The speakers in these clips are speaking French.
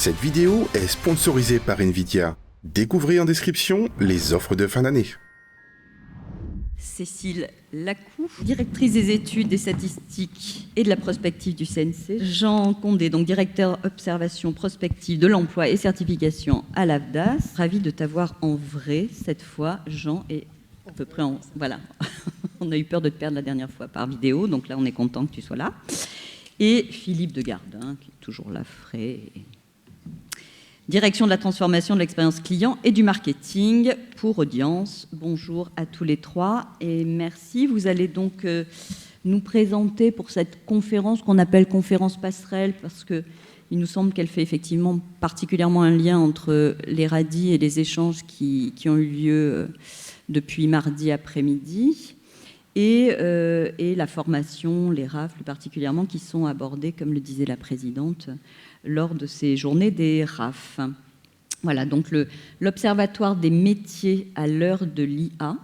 Cette vidéo est sponsorisée par Nvidia. Découvrez en description les offres de fin d'année. Cécile Lacou, directrice des études, des statistiques et de la prospective du CNC. Jean Condé, donc directeur observation prospective de l'emploi et certification à l'AFDAS. Ravi de t'avoir en vrai cette fois, Jean, et à peu près en... Voilà, on a eu peur de te perdre la dernière fois par vidéo, donc là on est content que tu sois là. Et Philippe Degardin, qui est toujours là, frais. Direction de la transformation de l'expérience client et du marketing pour Audience. Bonjour à tous les trois et merci. Vous allez donc nous présenter pour cette conférence qu'on appelle conférence passerelle parce qu'il nous semble qu'elle fait effectivement particulièrement un lien entre les radis et les échanges qui ont eu lieu depuis mardi après-midi et la formation, les RAF plus particulièrement, qui sont abordés, comme le disait la présidente, lors de ces journées des RAF. Voilà, donc l'Observatoire des métiers à l'heure de l'IA,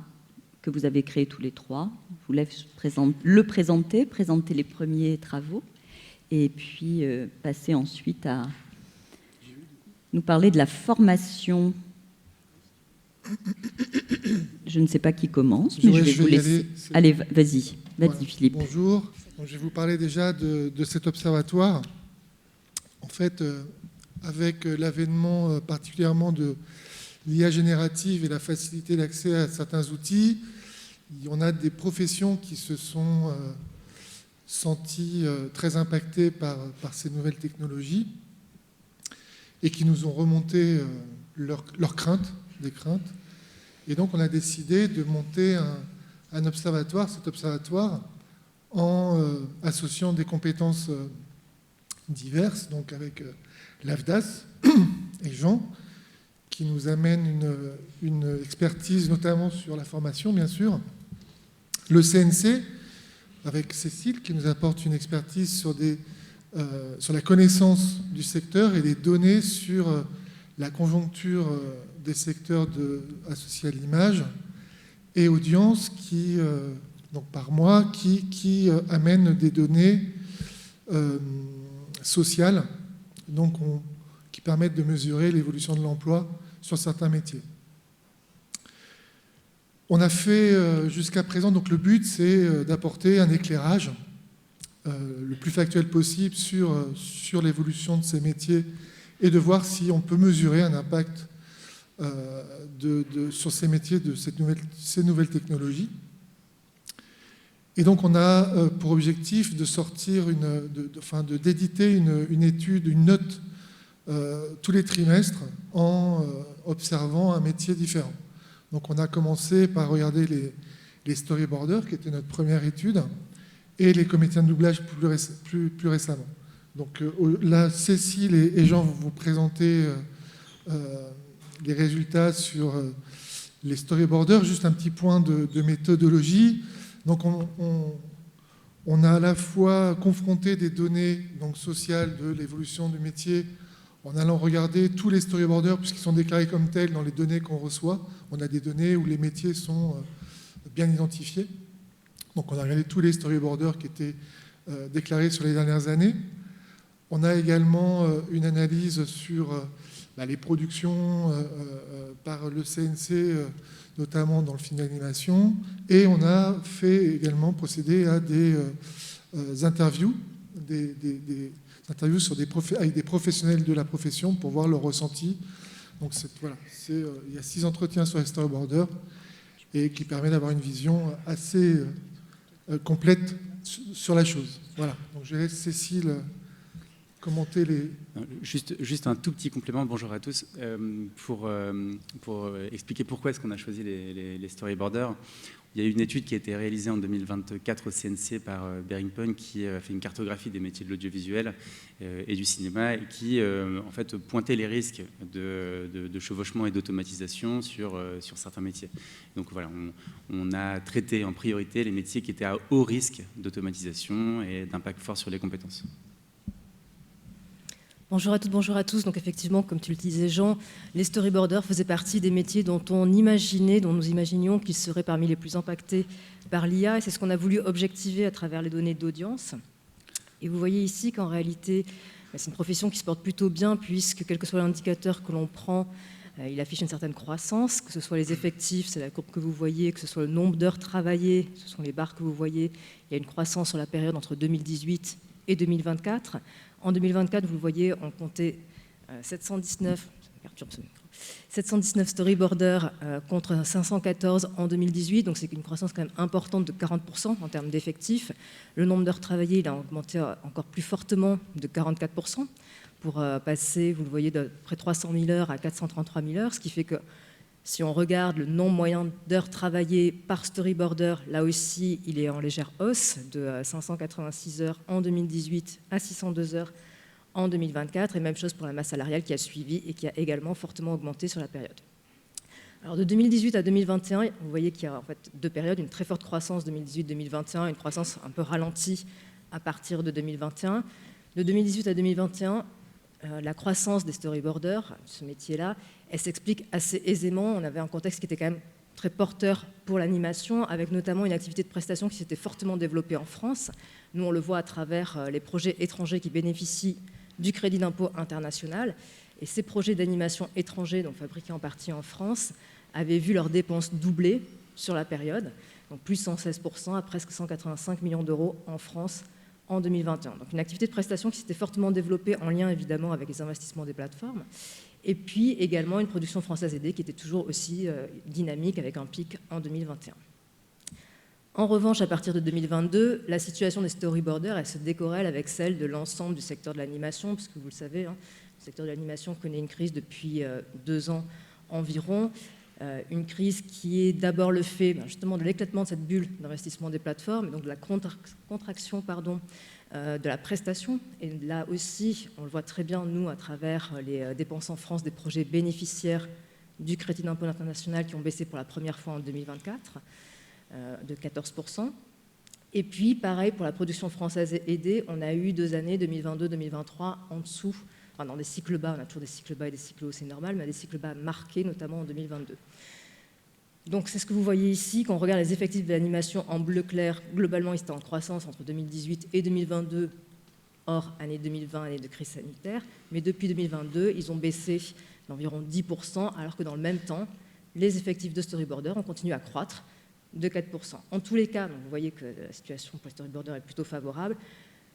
que vous avez créé tous les trois. Je vous laisse présenter les premiers travaux, et puis passer ensuite à nous parler de la formation. Je ne sais pas qui commence, mais je vais vous laisser. Allez, vas-y, voilà. Philippe. Bonjour, je vais vous parler déjà de cet observatoire. En fait, avec l'avènement particulièrement de l'IA générative et la facilité d'accès à certains outils, on a des professions qui se sont senties très impactées par ces nouvelles technologies et qui nous ont remonté leurs craintes, des craintes. Et donc, on a décidé de monter un observatoire, cet observatoire, en associant des compétences diverses, donc avec l'AFDAS et Jean, qui nous amène une expertise, notamment sur la formation, bien sûr. Le CNC, avec Cécile, qui nous apporte une expertise sur la connaissance du secteur et des données sur la conjoncture des secteurs associés à l'image, et Audience, donc par mois, qui amène des données sociales, donc qui permettent de mesurer l'évolution de l'emploi sur certains métiers. On a fait jusqu'à présent, donc le but c'est d'apporter un éclairage le plus factuel possible sur l'évolution de ces métiers et de voir si on peut mesurer un impact sur ces métiers de ces nouvelles technologies. Et donc, on a pour objectif de sortir, d'éditer une étude, une note tous les trimestres en observant un métier différent. Donc, on a commencé par regarder les storyboarders, qui était notre première étude, et les comédiens de doublage plus récemment. Donc là, Cécile et Jean vont vous présenter les résultats sur les storyboarders. Juste un petit point de méthodologie. Donc on a à la fois confronté des données donc, sociales de l'évolution du métier en allant regarder tous les storyboarders puisqu'ils sont déclarés comme tels dans les données qu'on reçoit. On a des données où les métiers sont bien identifiés. Donc on a regardé tous les storyboarders qui étaient déclarés sur les dernières années. On a également une analyse sur les productions par le CNC, notamment dans le film d'animation. Et on a fait également procéder à des interviews, des interviews avec des professionnels de la profession pour voir leur ressenti. Donc voilà, il y a 6 entretiens sur les storyboarders et qui permet d'avoir une vision assez complète sur la chose. Voilà, donc je laisse Cécile commenter les... Juste un tout petit complément, bonjour à tous, pour expliquer pourquoi est-ce qu'on a choisi les storyboarders. Il y a eu une étude qui a été réalisée en 2024 au CNC par Bearing qui a fait une cartographie des métiers de l'audiovisuel et du cinéma et qui en fait pointait les risques de chevauchement et d'automatisation sur certains métiers. Donc voilà, on a traité en priorité les métiers qui étaient à haut risque d'automatisation et d'impact fort sur les compétences. Bonjour à toutes, bonjour à tous. Donc effectivement, comme tu le disais Jean, les storyboarders faisaient partie des métiers dont nous imaginions qu'ils seraient parmi les plus impactés par l'IA. Et c'est ce qu'on a voulu objectiver à travers les données d'audience. Et vous voyez ici qu'en réalité, Mais c'est une profession qui se porte plutôt bien puisque quel que soit l'indicateur que l'on prend, il affiche une certaine croissance, que ce soit les effectifs, c'est la courbe que vous voyez, que ce soit le nombre d'heures travaillées, ce sont les barres que vous voyez, il y a une croissance sur la période entre 2018 et 2024. En 2024, vous le voyez, on comptait 719 storyboarders contre 514 en 2018, donc c'est une croissance quand même importante de 40% en termes d'effectifs. Le nombre d'heures travaillées, il a augmenté encore plus fortement de 44%, pour passer, vous le voyez, de près de 300 000 heures à 433 000 heures, ce qui fait que si on regarde le nombre moyen d'heures travaillées par storyboarder, là aussi, il est en légère hausse, de 586 heures en 2018 à 602 heures en 2024, et même chose pour la masse salariale qui a suivi et qui a également fortement augmenté sur la période. Alors de 2018 à 2021, vous voyez qu'il y a en fait deux périodes, une très forte croissance 2018-2021, une croissance un peu ralentie à partir de 2021. De 2018 à 2021, la croissance des storyboarders, ce métier-là, elle s'explique assez aisément. On avait un contexte qui était quand même très porteur pour l'animation, avec notamment une activité de prestation qui s'était fortement développée en France. Nous, on le voit à travers les projets étrangers qui bénéficient du crédit d'impôt international. Et ces projets d'animation étrangers, donc fabriqués en partie en France, avaient vu leurs dépenses doubler sur la période, donc plus 116% à presque 185 millions d'euros en France en 2021. Donc une activité de prestation qui s'était fortement développée en lien évidemment avec les investissements des plateformes, et puis également une production française aidée qui était toujours aussi dynamique avec un pic en 2021. En revanche, à partir de 2022, la situation des storyboarders, elle se décorrèle avec celle de l'ensemble du secteur de l'animation, puisque vous le savez, le secteur de l'animation connaît une crise depuis 2 ans environ. Une crise qui est d'abord le fait justement de l'éclatement de cette bulle d'investissement des plateformes, et donc de la contraction de la prestation. Et là aussi, on le voit très bien, nous, à travers les dépenses en France des projets bénéficiaires du crédit d'impôt international qui ont baissé pour la première fois en 2024 de 14%. Et puis, pareil, pour la production française aidée, on a eu 2 années, 2022-2023, en dessous. Enfin, dans des cycles bas, on a toujours des cycles bas et des cycles hauts, c'est normal, mais des cycles bas marqués, notamment en 2022. Donc c'est ce que vous voyez ici, quand on regarde les effectifs de l'animation en bleu clair, globalement ils étaient en croissance entre 2018 et 2022, hors année 2020, année de crise sanitaire, mais depuis 2022, ils ont baissé d'environ 10%, alors que dans le même temps, les effectifs de storyboarders ont continué à croître de 4%. En tous les cas, donc vous voyez que la situation pour les storyboarders est plutôt favorable.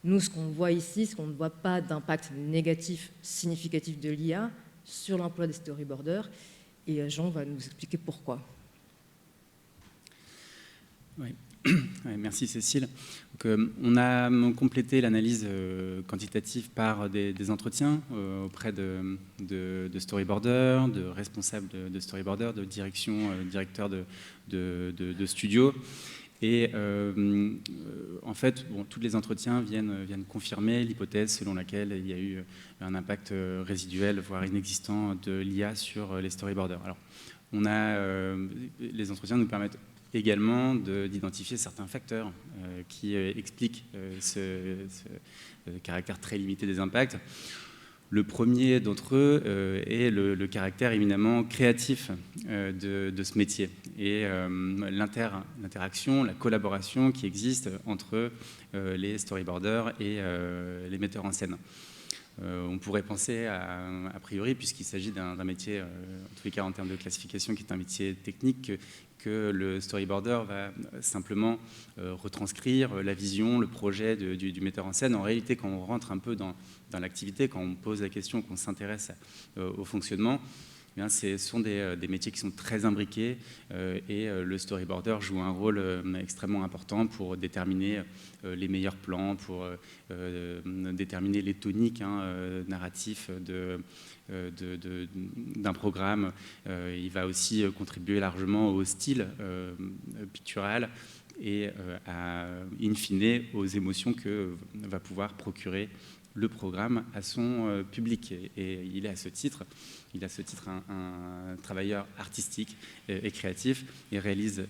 Nous, ce qu'on voit ici, c'est qu'on ne voit pas d'impact négatif significatif de l'IA sur l'emploi des storyboarders. Et Jean va nous expliquer pourquoi. Oui. Ouais, merci Cécile. Donc, on a complété l'analyse quantitative par des entretiens auprès de storyboarders, de responsables de storyboarders, de directeurs de studios. Et en fait, tous les entretiens viennent confirmer l'hypothèse selon laquelle il y a eu un impact résiduel, voire inexistant, de l'IA sur les storyboarders. Alors, les entretiens nous permettent également d'identifier certains facteurs qui expliquent ce caractère très limité des impacts. Le premier d'entre eux est le caractère éminemment créatif de ce métier et l'interaction, la collaboration qui existe entre les storyboarders et les metteurs en scène. On pourrait penser, a priori, puisqu'il s'agit d'un métier, en tous les cas en termes de classification, qui est un métier technique, que le storyboarder va simplement retranscrire la vision, le projet du metteur en scène. En réalité, quand on rentre un peu dans l'activité, quand on pose la question, qu'on s'intéresse au fonctionnement, eh bien, ce sont des métiers qui sont très imbriqués et le storyboarder joue un rôle extrêmement important pour déterminer les meilleurs plans, pour déterminer les toniques narratifs d'un programme. Il va aussi contribuer largement au style pictural et in fine aux émotions que va pouvoir procurer le programme à son public. Et il est à ce titre un travailleur artistique et créatif et réalise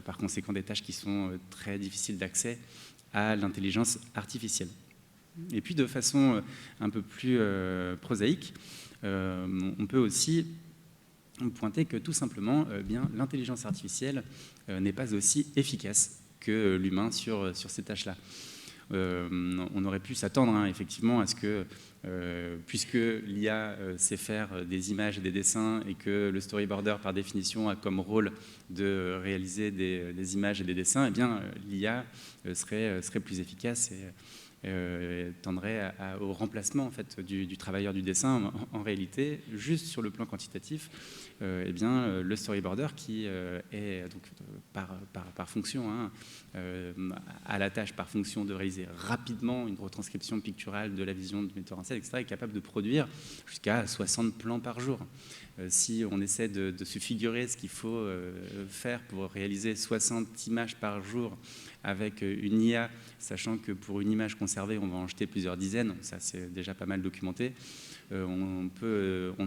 par conséquent des tâches qui sont très difficiles d'accès à l'intelligence artificielle. Et puis de façon un peu plus prosaïque, on peut aussi pointer que tout simplement l'intelligence artificielle n'est pas aussi efficace que l'humain sur ces tâches-là. on aurait pu s'attendre hein, effectivement à ce que, puisque l'IA sait faire des images et des dessins et que le storyboarder par définition a comme rôle de réaliser des images et des dessins, eh bien l'IA serait plus efficace et tendrait au remplacement en fait, du travailleur du dessin. En réalité, juste sur le plan quantitatif, eh bien, le storyboarder qui est donc, par fonction, hein, à la tâche par fonction de réaliser rapidement une retranscription picturale de la vision du metteur en scène, etc., est capable de produire jusqu'à 60 plans par jour. Si on essaie de se figurer ce qu'il faut faire pour réaliser 60 images par jour avec une IA, sachant que pour une image conservée, on va en jeter plusieurs dizaines, ça c'est déjà pas mal documenté, on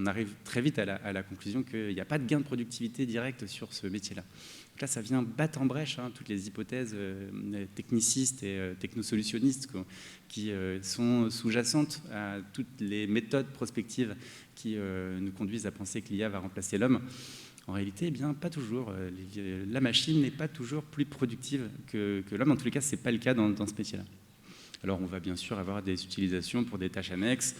arrive très vite à la conclusion qu'il n'y a pas de gain de productivité direct sur ce métier-là. Donc là, ça vient battre en brèche hein, toutes les hypothèses technicistes et technosolutionnistes qui sont sous-jacentes à toutes les méthodes prospectives qui nous conduisent à penser que l'IA va remplacer l'homme. En réalité, eh bien, pas toujours. La machine n'est pas toujours plus productive que l'homme. En tous les cas, ce n'est pas le cas dans ce métier-là. Alors, on va bien sûr avoir des utilisations pour des tâches annexes,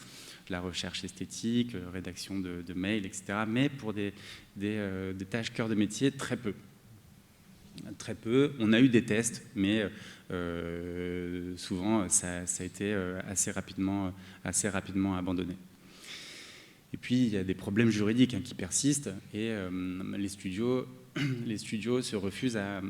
la recherche esthétique, rédaction de mails, etc. Mais pour des tâches cœur de métier, très peu. Très peu. On a eu des tests, mais souvent, ça a été assez rapidement abandonné. Et puis, il y a des problèmes juridiques hein, qui persistent et les studios se refusent à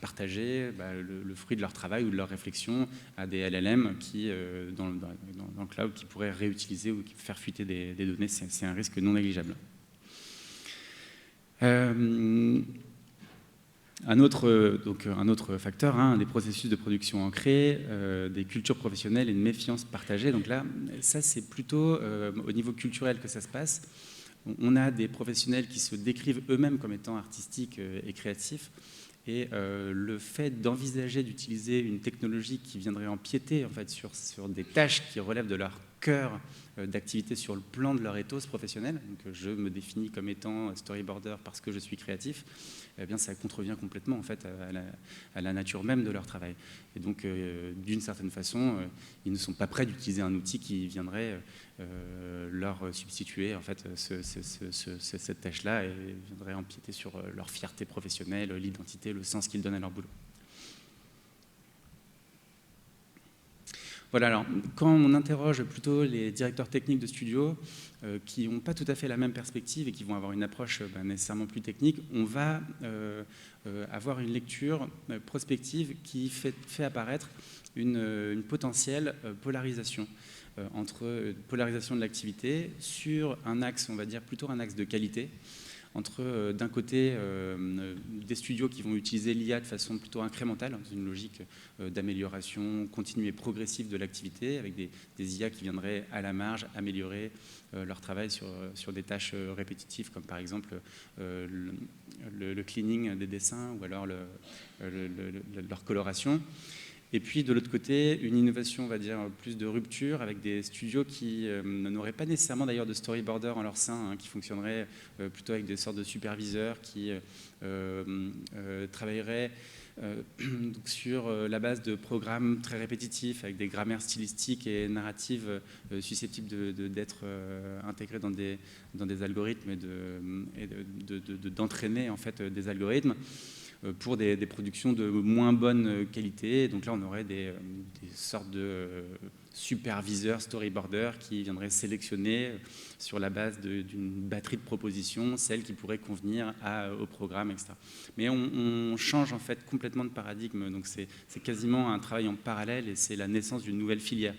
partager le fruit de leur travail ou de leur réflexion à des LLM qui, dans le cloud qui pourraient réutiliser ou faire fuiter des données. C'est un risque non négligeable. Un autre facteur, hein, des processus de production ancrés, des cultures professionnelles et une méfiance partagée. Donc là, ça c'est plutôt au niveau culturel que ça se passe. On a des professionnels qui se décrivent eux-mêmes comme étant artistiques et créatifs. Et le fait d'envisager d'utiliser une technologie qui viendrait empiéter en fait, sur des tâches qui relèvent de leur cœur d'activité sur le plan de leur ethos professionnel, donc je me définis comme étant storyboarder parce que je suis créatif, eh bien ça contrevient complètement en fait, à la nature même de leur travail. Et donc d'une certaine façon, ils ne sont pas prêts d'utiliser un outil qui viendrait leur substituer en fait, cette tâche-là et viendrait empiéter sur leur fierté professionnelle, l'identité, le sens qu'ils donnent à leur boulot. Voilà, alors, quand on interroge plutôt les directeurs techniques de studio qui n'ont pas tout à fait la même perspective et qui vont avoir une approche nécessairement plus technique, on va avoir une lecture prospective qui fait apparaître une potentielle polarisation entre polarisation de l'activité sur un axe, on va dire plutôt un axe de qualité, entre d'un côté des studios qui vont utiliser l'IA de façon plutôt incrémentale, dans une logique d'amélioration continue et progressive de l'activité, avec des IA qui viendraient à la marge améliorer leur travail sur des tâches répétitives, comme par exemple le cleaning des dessins ou alors leur coloration. Et puis de l'autre côté, une innovation, on va dire, plus de rupture avec des studios qui n'auraient pas nécessairement d'ailleurs de storyboarder en leur sein, hein, qui fonctionneraient plutôt avec des sortes de superviseurs qui travailleraient sur la base de programmes très répétitifs avec des grammaires stylistiques et narratives susceptibles d'être intégrées dans des algorithmes et d'entraîner en fait des algorithmes pour des productions de moins bonne qualité. Donc là, on aurait des sortes de superviseurs, storyboarders qui viendraient sélectionner sur la base d'une batterie de propositions, celles qui pourraient convenir au programme, etc. Mais on change en fait complètement de paradigme. Donc c'est quasiment un travail en parallèle et c'est la naissance d'une nouvelle filière.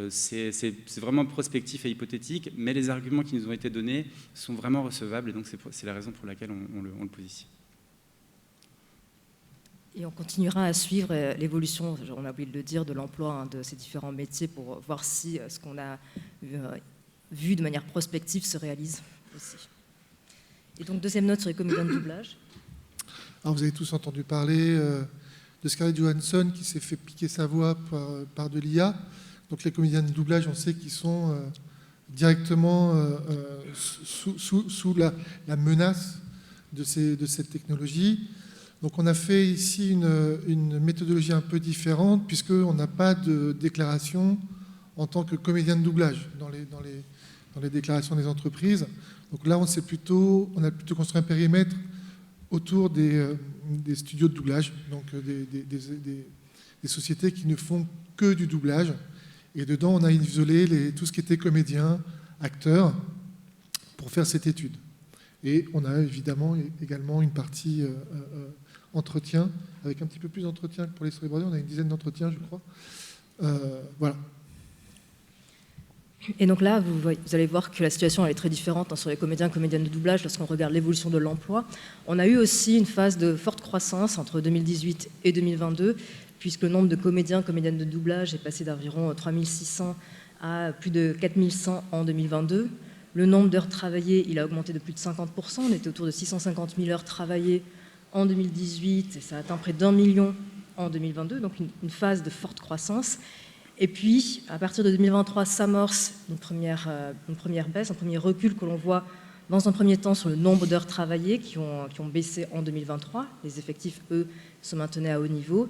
C'est vraiment prospectif et hypothétique, mais les arguments qui nous ont été donnés sont vraiment recevables et donc c'est la raison pour laquelle on le positionne. Et on continuera à suivre l'évolution, on a oublié de le dire, de l'emploi de ces différents métiers pour voir si ce qu'on a vu de manière prospective se réalise aussi. Et donc, deuxième note sur les comédiens de doublage. Alors, vous avez tous entendu parler de Scarlett Johansson qui s'est fait piquer sa voix par de l'IA. Donc, les comédiens de doublage, on sait qu'ils sont directement sous la menace de cette technologie. Donc on a fait ici une méthodologie un peu différente, puisqu'on n'a pas de déclaration en tant que comédien de doublage dans les déclarations des entreprises. Donc là, on a plutôt construit un périmètre autour des studios de doublage, donc des sociétés qui ne font que du doublage. Et dedans, on a isolé tout ce qui était comédien, acteur, pour faire cette étude. Et on a évidemment également une partie entretien, avec un petit peu plus d'entretien que pour les storyboarders. On a une dizaine d'entretiens, je crois. Voilà. Et donc là, vous allez voir que la situation elle est très différente sur les comédiens et comédiennes de doublage lorsqu'on regarde l'évolution de l'emploi. On a eu aussi une phase de forte croissance entre 2018 et 2022, puisque le nombre de comédiens et comédiennes de doublage est passé d'environ 3600 à plus de 4100 en 2022. Le nombre d'heures travaillées, il a augmenté de plus de 50%. On était autour de 650 000 heures travaillées en 2018 et ça a atteint près d'1 million en 2022, donc une phase de forte croissance. Et puis, à partir de 2023, s'amorce une première baisse, un premier recul que l'on voit dans un premier temps sur le nombre d'heures travaillées qui ont baissé en 2023. Les effectifs, eux, se maintenaient à haut niveau.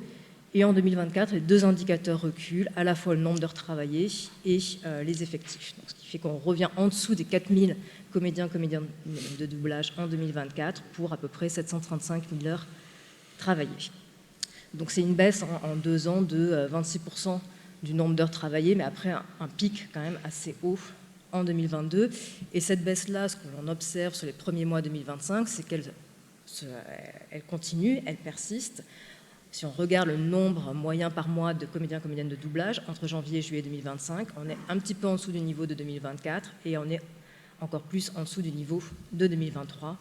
Et en 2024, les deux indicateurs reculent, à la fois le nombre d'heures travaillées et les effectifs. Donc, ce qui fait qu'on revient en dessous des 4000 comédiens de doublage en 2024 pour à peu près 735 000 heures travaillées. Donc c'est une baisse en 2 ans de 26% du nombre d'heures travaillées, mais après un pic quand même assez haut en 2022. Et cette baisse-là, ce que l'on observe sur les premiers mois 2025, c'est qu'elle continue, elle persiste. Si on regarde le nombre moyen par mois de comédiens et comédiennes de doublage, entre janvier et juillet 2025, on est un petit peu en dessous du niveau de 2024 et on est encore plus en dessous du niveau de 2023,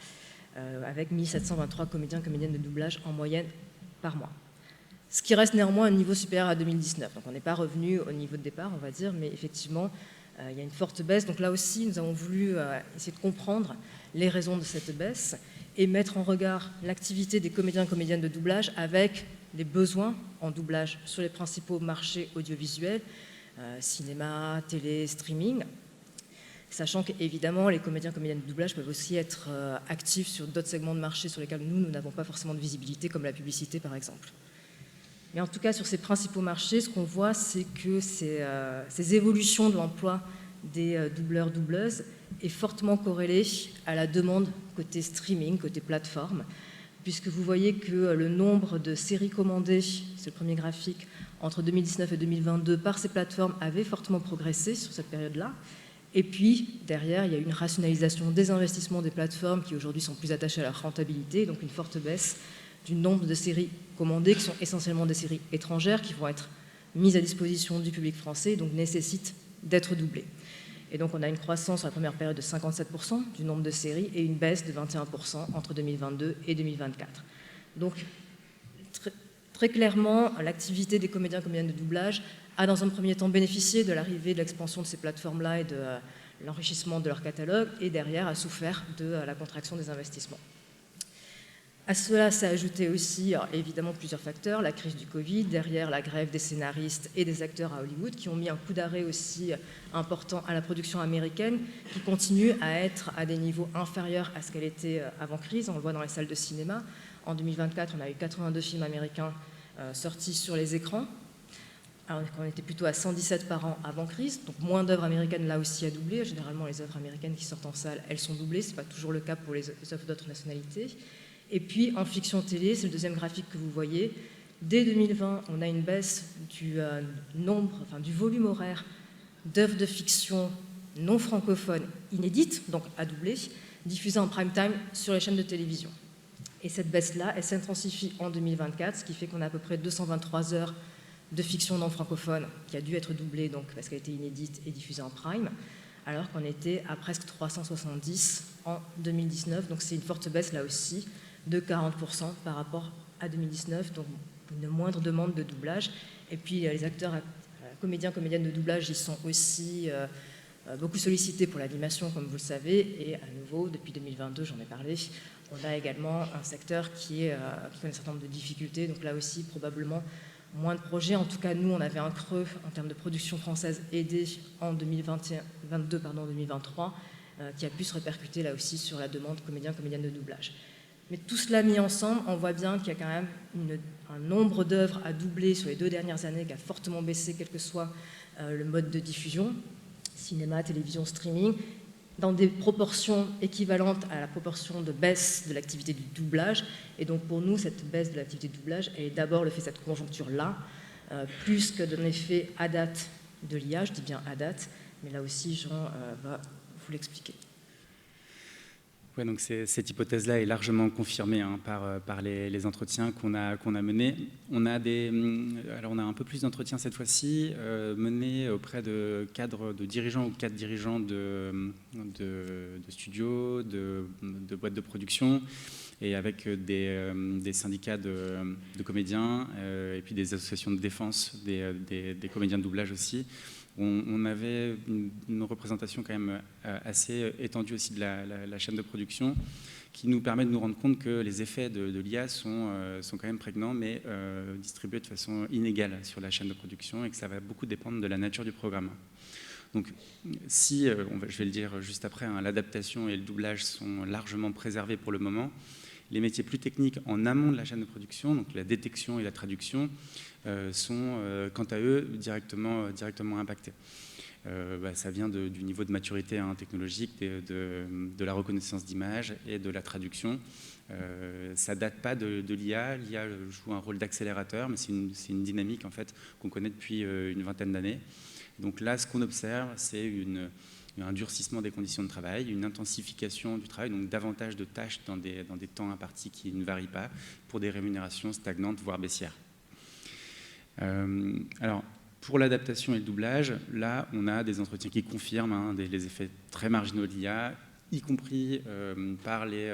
avec 1723 comédiens et comédiennes de doublage en moyenne par mois. Ce qui reste néanmoins un niveau supérieur à 2019. Donc on n'est pas revenu au niveau de départ, on va dire, mais effectivement, il y a une forte baisse. Donc là aussi, nous avons voulu essayer de comprendre les raisons de cette baisse et mettre en regard l'activité des comédiens et comédiennes de doublage avec les besoins en doublage sur les principaux marchés audiovisuels, cinéma, télé, streaming, sachant qu'évidemment, les comédiens et comédiennes de doublage peuvent aussi être actifs sur d'autres segments de marché sur lesquels nous n'avons pas forcément de visibilité, comme la publicité par exemple. Mais en tout cas, sur ces principaux marchés, ce qu'on voit, c'est que ces évolutions de l'emploi des doubleurs-doubleuses est fortement corrélée à la demande côté streaming, côté plateforme, puisque vous voyez que le nombre de séries commandées, c'est le premier graphique, entre 2019 et 2022 par ces plateformes avait fortement progressé sur cette période-là. Et puis, derrière, il y a une rationalisation des investissements des plateformes qui aujourd'hui sont plus attachées à leur rentabilité, donc une forte baisse du nombre de séries commandées, qui sont essentiellement des séries étrangères, qui vont être mises à disposition du public français, donc nécessitent d'être doublées. Et donc on a une croissance sur la première période de 57% du nombre de séries et une baisse de 21% entre 2022 et 2024. Donc très clairement, l'activité des comédiens et comédiennes de doublage a dans un premier temps bénéficié de l'arrivée de l'expansion de ces plateformes-là et de l'enrichissement de leur catalogue, et derrière a souffert de la contraction des investissements. À cela s'est ajouté aussi, évidemment, plusieurs facteurs, la crise du Covid, derrière la grève des scénaristes et des acteurs à Hollywood, qui ont mis un coup d'arrêt aussi important à la production américaine, qui continue à être à des niveaux inférieurs à ce qu'elle était avant crise. On le voit dans les salles de cinéma. En 2024, on a eu 82 films américains sortis sur les écrans. Alors on était plutôt à 117 par an avant crise, donc moins d'œuvres américaines là aussi à doubler. Généralement, les œuvres américaines qui sortent en salle, elles sont doublées. Ce n'est pas toujours le cas pour les œuvres d'autres nationalités. Et puis, en fiction télé, c'est le deuxième graphique que vous voyez. Dès 2020, on a une baisse du volume horaire d'œuvres de fiction non francophones inédites, donc à doubler, diffusées en prime time sur les chaînes de télévision. Et cette baisse-là, elle s'intensifie en 2024, ce qui fait qu'on a à peu près 223 heures de fiction non francophone qui a dû être doublée, donc, parce qu'elle était inédite et diffusée en prime, alors qu'on était à presque 370 en 2019. Donc c'est une forte baisse là aussi, de 40% par rapport à 2019, donc une moindre demande de doublage. Et puis les acteurs, comédiens, comédiennes de doublage, ils sont aussi beaucoup sollicités pour l'animation, comme vous le savez, et à nouveau, depuis 2022, j'en ai parlé, on a également un secteur qui connaît un certain nombre de difficultés, donc là aussi, probablement moins de projets. En tout cas, nous, on avait un creux en termes de production française aidée en 2023, qui a pu se répercuter là aussi sur la demande comédien, comédienne de doublage. Mais tout cela mis ensemble, on voit bien qu'il y a quand même un nombre d'œuvres à doubler sur les 2 dernières années qui a fortement baissé, quel que soit le mode de diffusion, cinéma, télévision, streaming, dans des proportions équivalentes à la proportion de baisse de l'activité du doublage. Et donc pour nous, cette baisse de l'activité du doublage, elle est d'abord le fait de cette conjoncture-là, plus que d'un effet à date de l'IA, je dis bien à date, mais là aussi Jean va vous l'expliquer. Ouais, donc cette hypothèse-là est largement confirmée par les entretiens qu'on a menés. On a un peu plus d'entretiens cette fois-ci, menés auprès de cadres, de dirigeants ou cadres dirigeants de studios, de boîtes de production, et avec des syndicats de comédiens et puis des associations de défense des comédiens de doublage aussi. On avait une représentation quand même assez étendue aussi de la chaîne de production, qui nous permet de nous rendre compte que les effets de l'IA sont quand même prégnants, mais distribués de façon inégale sur la chaîne de production, et que ça va beaucoup dépendre de la nature du programme. Donc, si, je vais le dire juste après, l'adaptation et le doublage sont largement préservés pour le moment, les métiers plus techniques en amont de la chaîne de production, donc la détection et la traduction, sont quant à eux directement impactés. Ça vient du niveau de maturité technologique, de la reconnaissance d'image et de la traduction. Ça ne date pas de l'IA. L'IA joue un rôle d'accélérateur, mais c'est une dynamique en fait, qu'on connaît depuis une vingtaine d'années. Donc là, ce qu'on observe, c'est un durcissement des conditions de travail, une intensification du travail, donc davantage de tâches dans des temps impartis qui ne varient pas, pour des rémunérations stagnantes, voire baissières. Alors, pour l'adaptation et le doublage, là, on a des entretiens qui confirment les effets très marginaux de l'IA, y compris par les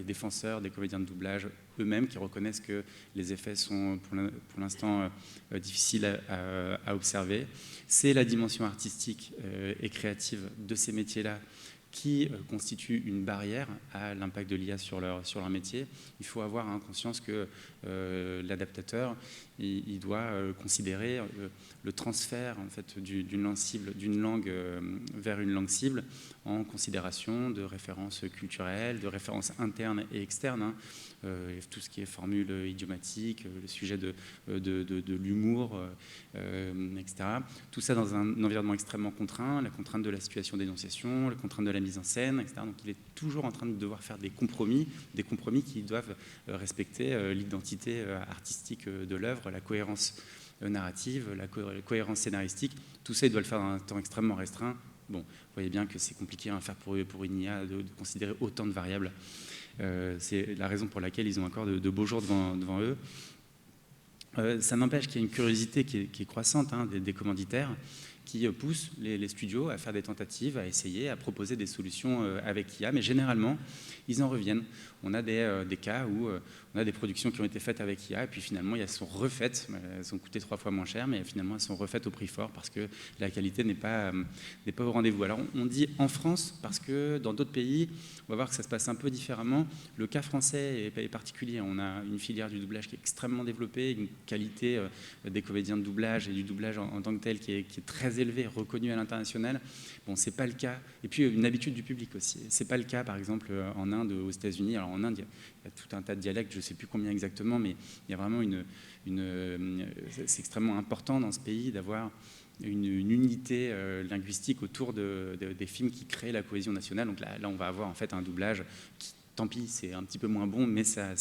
défenseurs des comédiens de doublage eux-mêmes, qui reconnaissent que les effets sont pour l'instant difficiles à observer. C'est la dimension artistique et créative de ces métiers-là qui constitue une barrière à l'impact de l'IA sur leur métier. Il faut avoir conscience que l'adaptateur, il doit considérer le transfert en fait, d'une langue cible, d'une langue vers une langue cible, en considération de références culturelles, de références internes et externes, tout ce qui est formule idiomatique, le sujet de l'humour, etc. Tout ça dans un environnement extrêmement contraint, la contrainte de la situation d'énonciation, la contrainte de la mise en scène, etc. Donc il est toujours en train de devoir faire des compromis qui doivent respecter l'identité artistique de l'œuvre, la cohérence narrative, la cohérence scénaristique. Tout ça, il doit le faire dans un temps extrêmement restreint. Bon, vous voyez bien que c'est compliqué à faire pour une IA de considérer autant de variables. C'est la raison pour laquelle ils ont encore de beaux jours devant eux. Ça n'empêche qu'il y a une curiosité qui est croissante des commanditaires, qui poussent les studios à faire des tentatives, à essayer, à proposer des solutions avec IA, mais généralement, ils en reviennent. On a des cas où on a des productions qui ont été faites avec IA, et puis finalement, elles sont refaites. Elles ont coûté 3 fois moins cher, mais finalement, elles sont refaites au prix fort parce que la qualité n'est pas au rendez-vous. Alors, on dit en France parce que dans d'autres pays, on va voir que ça se passe un peu différemment. Le cas français est particulier. On a une filière du doublage qui est extrêmement développée, une qualité des comédiens de doublage et du doublage en tant que tel qui est très élevée, reconnue à l'international. Bon, c'est pas le cas. Et puis, une habitude du public aussi. C'est pas le cas, par exemple, en Inde, aux États-Unis. Alors, en Inde, il y a tout un tas de dialectes, je ne sais plus combien exactement, mais il y a vraiment c'est extrêmement important dans ce pays d'avoir une unité linguistique autour des films qui créent la cohésion nationale. Donc là, on va avoir en fait un doublage qui, tant pis, c'est un petit peu moins bon, mais ça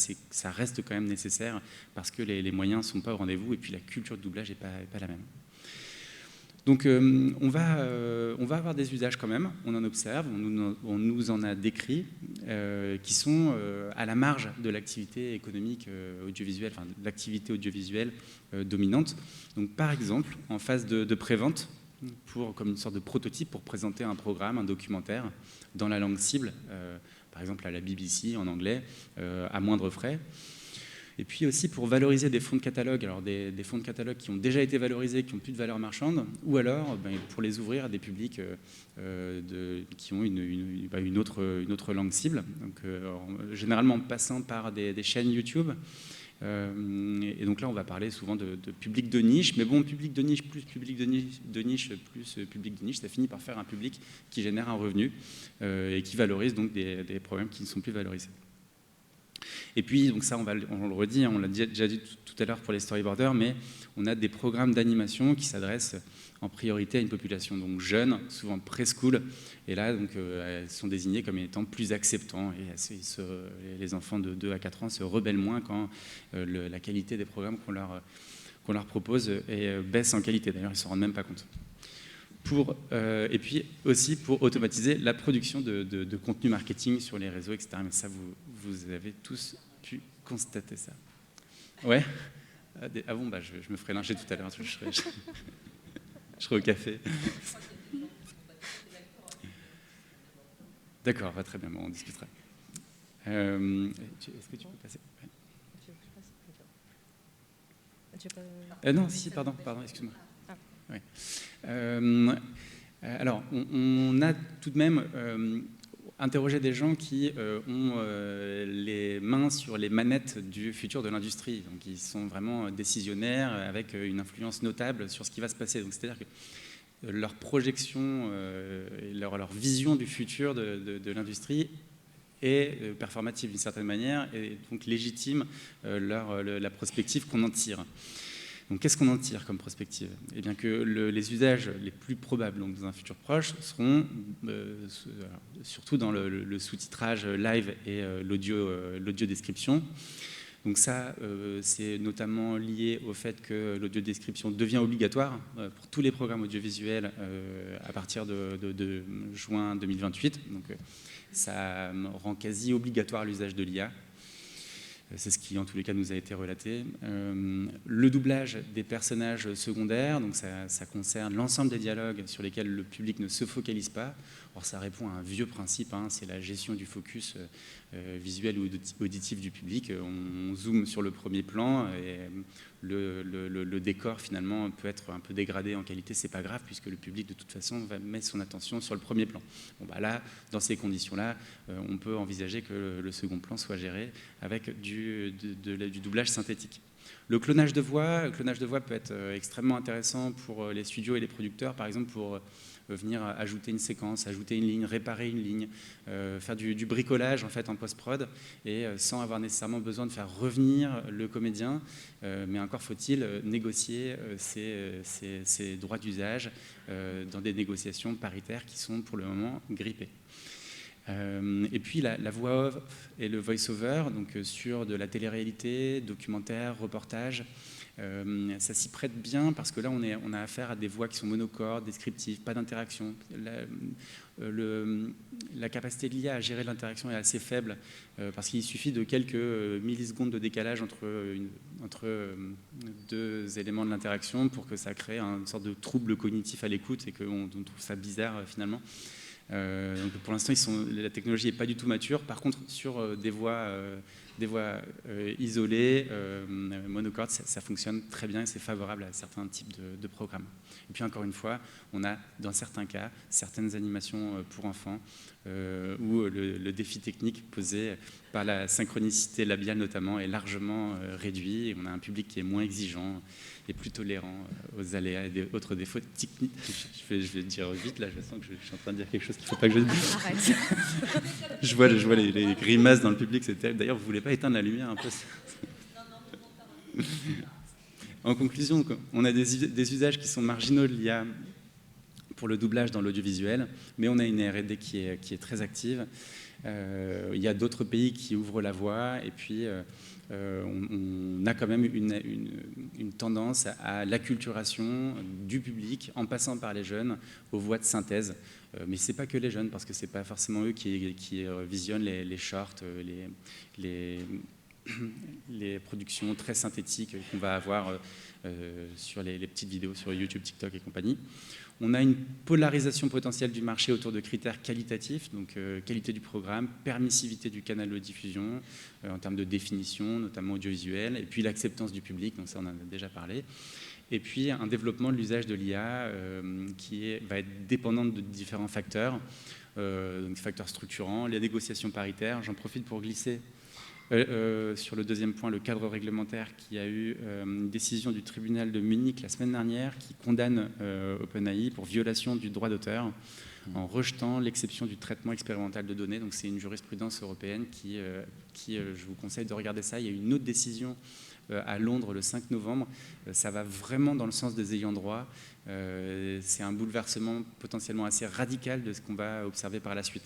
reste quand même nécessaire parce que les moyens ne sont pas au rendez-vous et puis la culture de doublage n'est pas la même. Donc on va avoir des usages quand même, on en observe, on nous en a décrit, qui sont à la marge de l'activité économique audiovisuelle, enfin de l'activité audiovisuelle dominante. Donc par exemple, en phase de prévente, comme une sorte de prototype pour présenter un programme, un documentaire dans la langue cible, par exemple à la BBC en anglais, à moindre frais. Et puis aussi pour valoriser des fonds de catalogue, alors des fonds de catalogue qui ont déjà été valorisés, qui n'ont plus de valeur marchande, ou alors pour les ouvrir à des publics qui ont une autre langue cible, donc, généralement en passant par des chaînes YouTube. Et donc là, on va parler souvent de public de niche, mais bon, public de niche plus public de niche plus public de niche, ça finit par faire un public qui génère un revenu et qui valorise donc des problèmes qui ne sont plus valorisés. Et puis, donc ça, on le redit, on l'a déjà dit tout à l'heure pour les storyboarders, mais on a des programmes d'animation qui s'adressent en priorité à une population donc jeune, souvent preschool, et là, donc, elles sont désignées comme étant plus acceptants, et les enfants de 2 à 4 ans se rebellent moins quand la qualité des programmes qu'on leur propose baisse en qualité. D'ailleurs, ils ne s'en rendent même pas compte. Et puis aussi pour automatiser la production de contenu marketing sur les réseaux, etc. Mais ça, vous avez tous pu constater ça. Ouais. Ah bon, bah, je me ferai lyncher tout à l'heure. Je serai au café. D'accord, très bien, bon, on discutera. Est-ce que tu peux passer? Non, si, pardon, excuse-moi. Ouais. Alors, on a tout de même interrogé des gens qui ont les mains sur les manettes du futur de l'industrie, donc ils sont vraiment décisionnaires avec une influence notable sur ce qui va se passer. Donc, c'est-à-dire que leur projection et leur vision du futur de l'industrie est performative d'une certaine manière et donc légitime la prospective qu'on en tire. Donc, qu'est-ce qu'on en tire comme prospective? Eh bien que les usages les plus probables donc, dans un futur proche seront surtout dans le sous-titrage live et l'audio-description. Donc ça, c'est notamment lié au fait que l'audio-description devient obligatoire pour tous les programmes audiovisuels à partir de juin 2028. Donc ça rend quasi obligatoire l'usage de l'IA. C'est ce qui, en tous les cas, nous a été relaté. Le doublage des personnages secondaires, donc ça concerne l'ensemble des dialogues sur lesquels le public ne se focalise pas. Or, ça répond à un vieux principe, c'est la gestion du focus visuel ou auditif du public. On zoome sur le premier plan et le décor, finalement, peut être un peu dégradé en qualité. C'est pas grave, puisque le public, de toute façon, va mettre son attention sur le premier plan. Bon, bah là, dans ces conditions-là, on peut envisager que le second plan soit géré avec du doublage synthétique. Le clonage de voix peut être extrêmement intéressant pour les studios et les producteurs, par exemple pour venir ajouter une séquence, ajouter une ligne, réparer une ligne, faire du bricolage en fait en post-prod et sans avoir nécessairement besoin de faire revenir le comédien, mais encore faut-il négocier ses droits d'usage dans des négociations paritaires qui sont pour le moment grippées. Et puis la voix off et le voice-over, donc sur de la télé-réalité, documentaire, reportage, ça s'y prête bien parce que là on a affaire à des voix qui sont monocordes, descriptives, pas d'interaction. La capacité de l'IA à gérer l'interaction est assez faible parce qu'il suffit de quelques millisecondes de décalage entre deux éléments de l'interaction pour que ça crée une sorte de trouble cognitif à l'écoute et qu'on trouve ça bizarre finalement. Donc pour l'instant, la technologie n'est pas du tout mature. Par contre, sur des voix isolées, monocordes, ça fonctionne très bien et c'est favorable à certains types de programmes. Et puis encore une fois, on a dans certains cas certaines animations pour enfants où le défi technique posé par la synchronicité labiale notamment est largement réduit et on a un public qui est moins exigeant et plus tolérant aux aléas et autres défauts techniques. Je vais dire vite, là je sens que je suis en train de dire quelque chose qu'il ne faut pas que je dise. Arrête. je vois les grimaces dans le public, c'est terrible. D'ailleurs, vous ne voulez pas éteindre la lumière un peu? En conclusion, on a des usages qui sont marginaux de l'IA pour le doublage dans l'audiovisuel, mais on a une R&D qui est très active. Il y a d'autres pays qui ouvrent la voie et puis on a quand même une tendance à l'acculturation du public en passant par les jeunes aux voix de synthèse. Mais ce n'est pas que les jeunes, parce que ce n'est pas forcément eux qui visionnent les shorts, les productions très synthétiques qu'on va avoir sur les petites vidéos sur YouTube, TikTok et compagnie. On a une polarisation potentielle du marché autour de critères qualitatifs, donc qualité du programme, permissivité du canal de diffusion en termes de définition, notamment audiovisuelle, et puis l'acceptance du public, donc ça on en a déjà parlé. Et puis un développement de l'usage de l'IA qui va être dépendant de différents facteurs, donc facteurs structurants, les négociations paritaires. J'en profite pour glisser sur le deuxième point, le cadre réglementaire qui a eu une décision du tribunal de Munich la semaine dernière qui condamne OpenAI pour violation du droit d'auteur. en rejetant l'exception du traitement expérimental de données. Donc c'est une jurisprudence européenne qui, je vous conseille de regarder ça. Il y a une autre décision à Londres le 5 novembre. Ça va vraiment dans le sens des ayants droit. C'est un bouleversement potentiellement assez radical de ce qu'on va observer par la suite.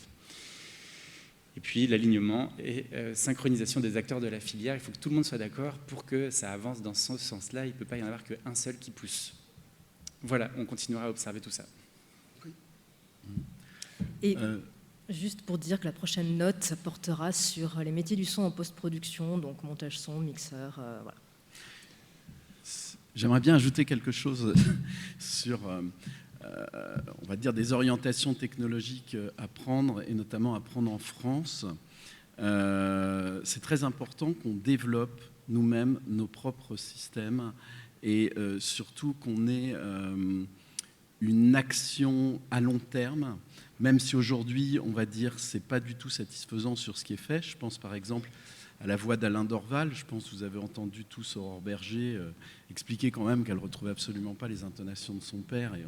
Et puis l'alignement et synchronisation des acteurs de la filière. Il faut que tout le monde soit d'accord pour que ça avance dans ce sens-là. Il ne peut pas y en avoir qu'un seul qui pousse. Voilà, on continuera à observer tout ça. Et juste pour dire que la prochaine note portera sur les métiers du son en post-production, donc montage son, mixeur, voilà. J'aimerais bien ajouter quelque chose sur, on va dire, des orientations technologiques à prendre, et notamment à prendre en France. C'est très important qu'on développe nous-mêmes nos propres systèmes et surtout qu'on ait une action à long terme, même si aujourd'hui, on va dire, c'est pas du tout satisfaisant sur ce qui est fait. Je pense par exemple à la voix d'Alain Dorval. Je pense que vous avez entendu tous Aurore Berger expliquer quand même qu'elle ne retrouvait absolument pas les intonations de son père, et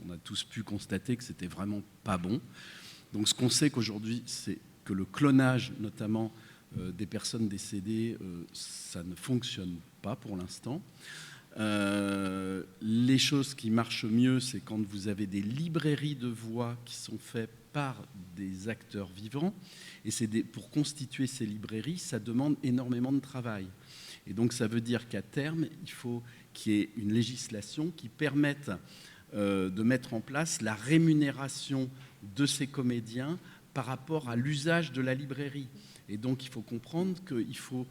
on a tous pu constater que c'était vraiment pas bon. Donc ce qu'on sait qu'aujourd'hui, c'est que le clonage, notamment des personnes décédées, ça ne fonctionne pas pour l'instant. Les choses qui marchent mieux, c'est quand vous avez des librairies de voix qui sont faites par des acteurs vivants. Et pour constituer ces librairies, ça demande énormément de travail. Et donc ça veut dire qu'à terme, il faut qu'il y ait une législation qui permette de mettre en place la rémunération de ces comédiens par rapport à l'usage de la librairie. Et donc il faut comprendre qu'il faut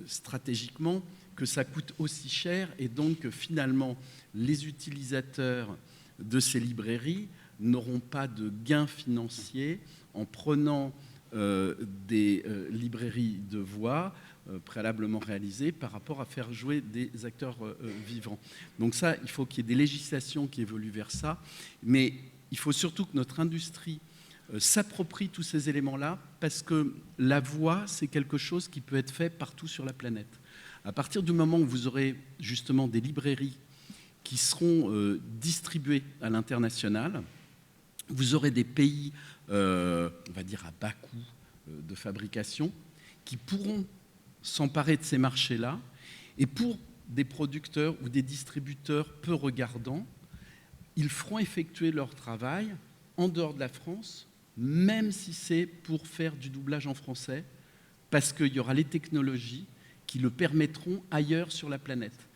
stratégiquement que ça coûte aussi cher, et donc que finalement les utilisateurs de ces librairies n'auront pas de gains financiers en prenant des librairies de voix préalablement réalisées par rapport à faire jouer des acteurs vivants. Donc ça, il faut qu'il y ait des législations qui évoluent vers ça, mais il faut surtout que notre industrie s'approprie tous ces éléments-là, parce que la voix, c'est quelque chose qui peut être fait partout sur la planète. À partir du moment où vous aurez justement des librairies qui seront distribuées à l'international, vous aurez des pays, on va dire à bas coût de fabrication, qui pourront s'emparer de ces marchés-là. Et pour des producteurs ou des distributeurs peu regardants, ils feront effectuer leur travail en dehors de la France, même si c'est pour faire du doublage en français, parce qu'il y aura les technologies qui le permettront ailleurs sur la planète.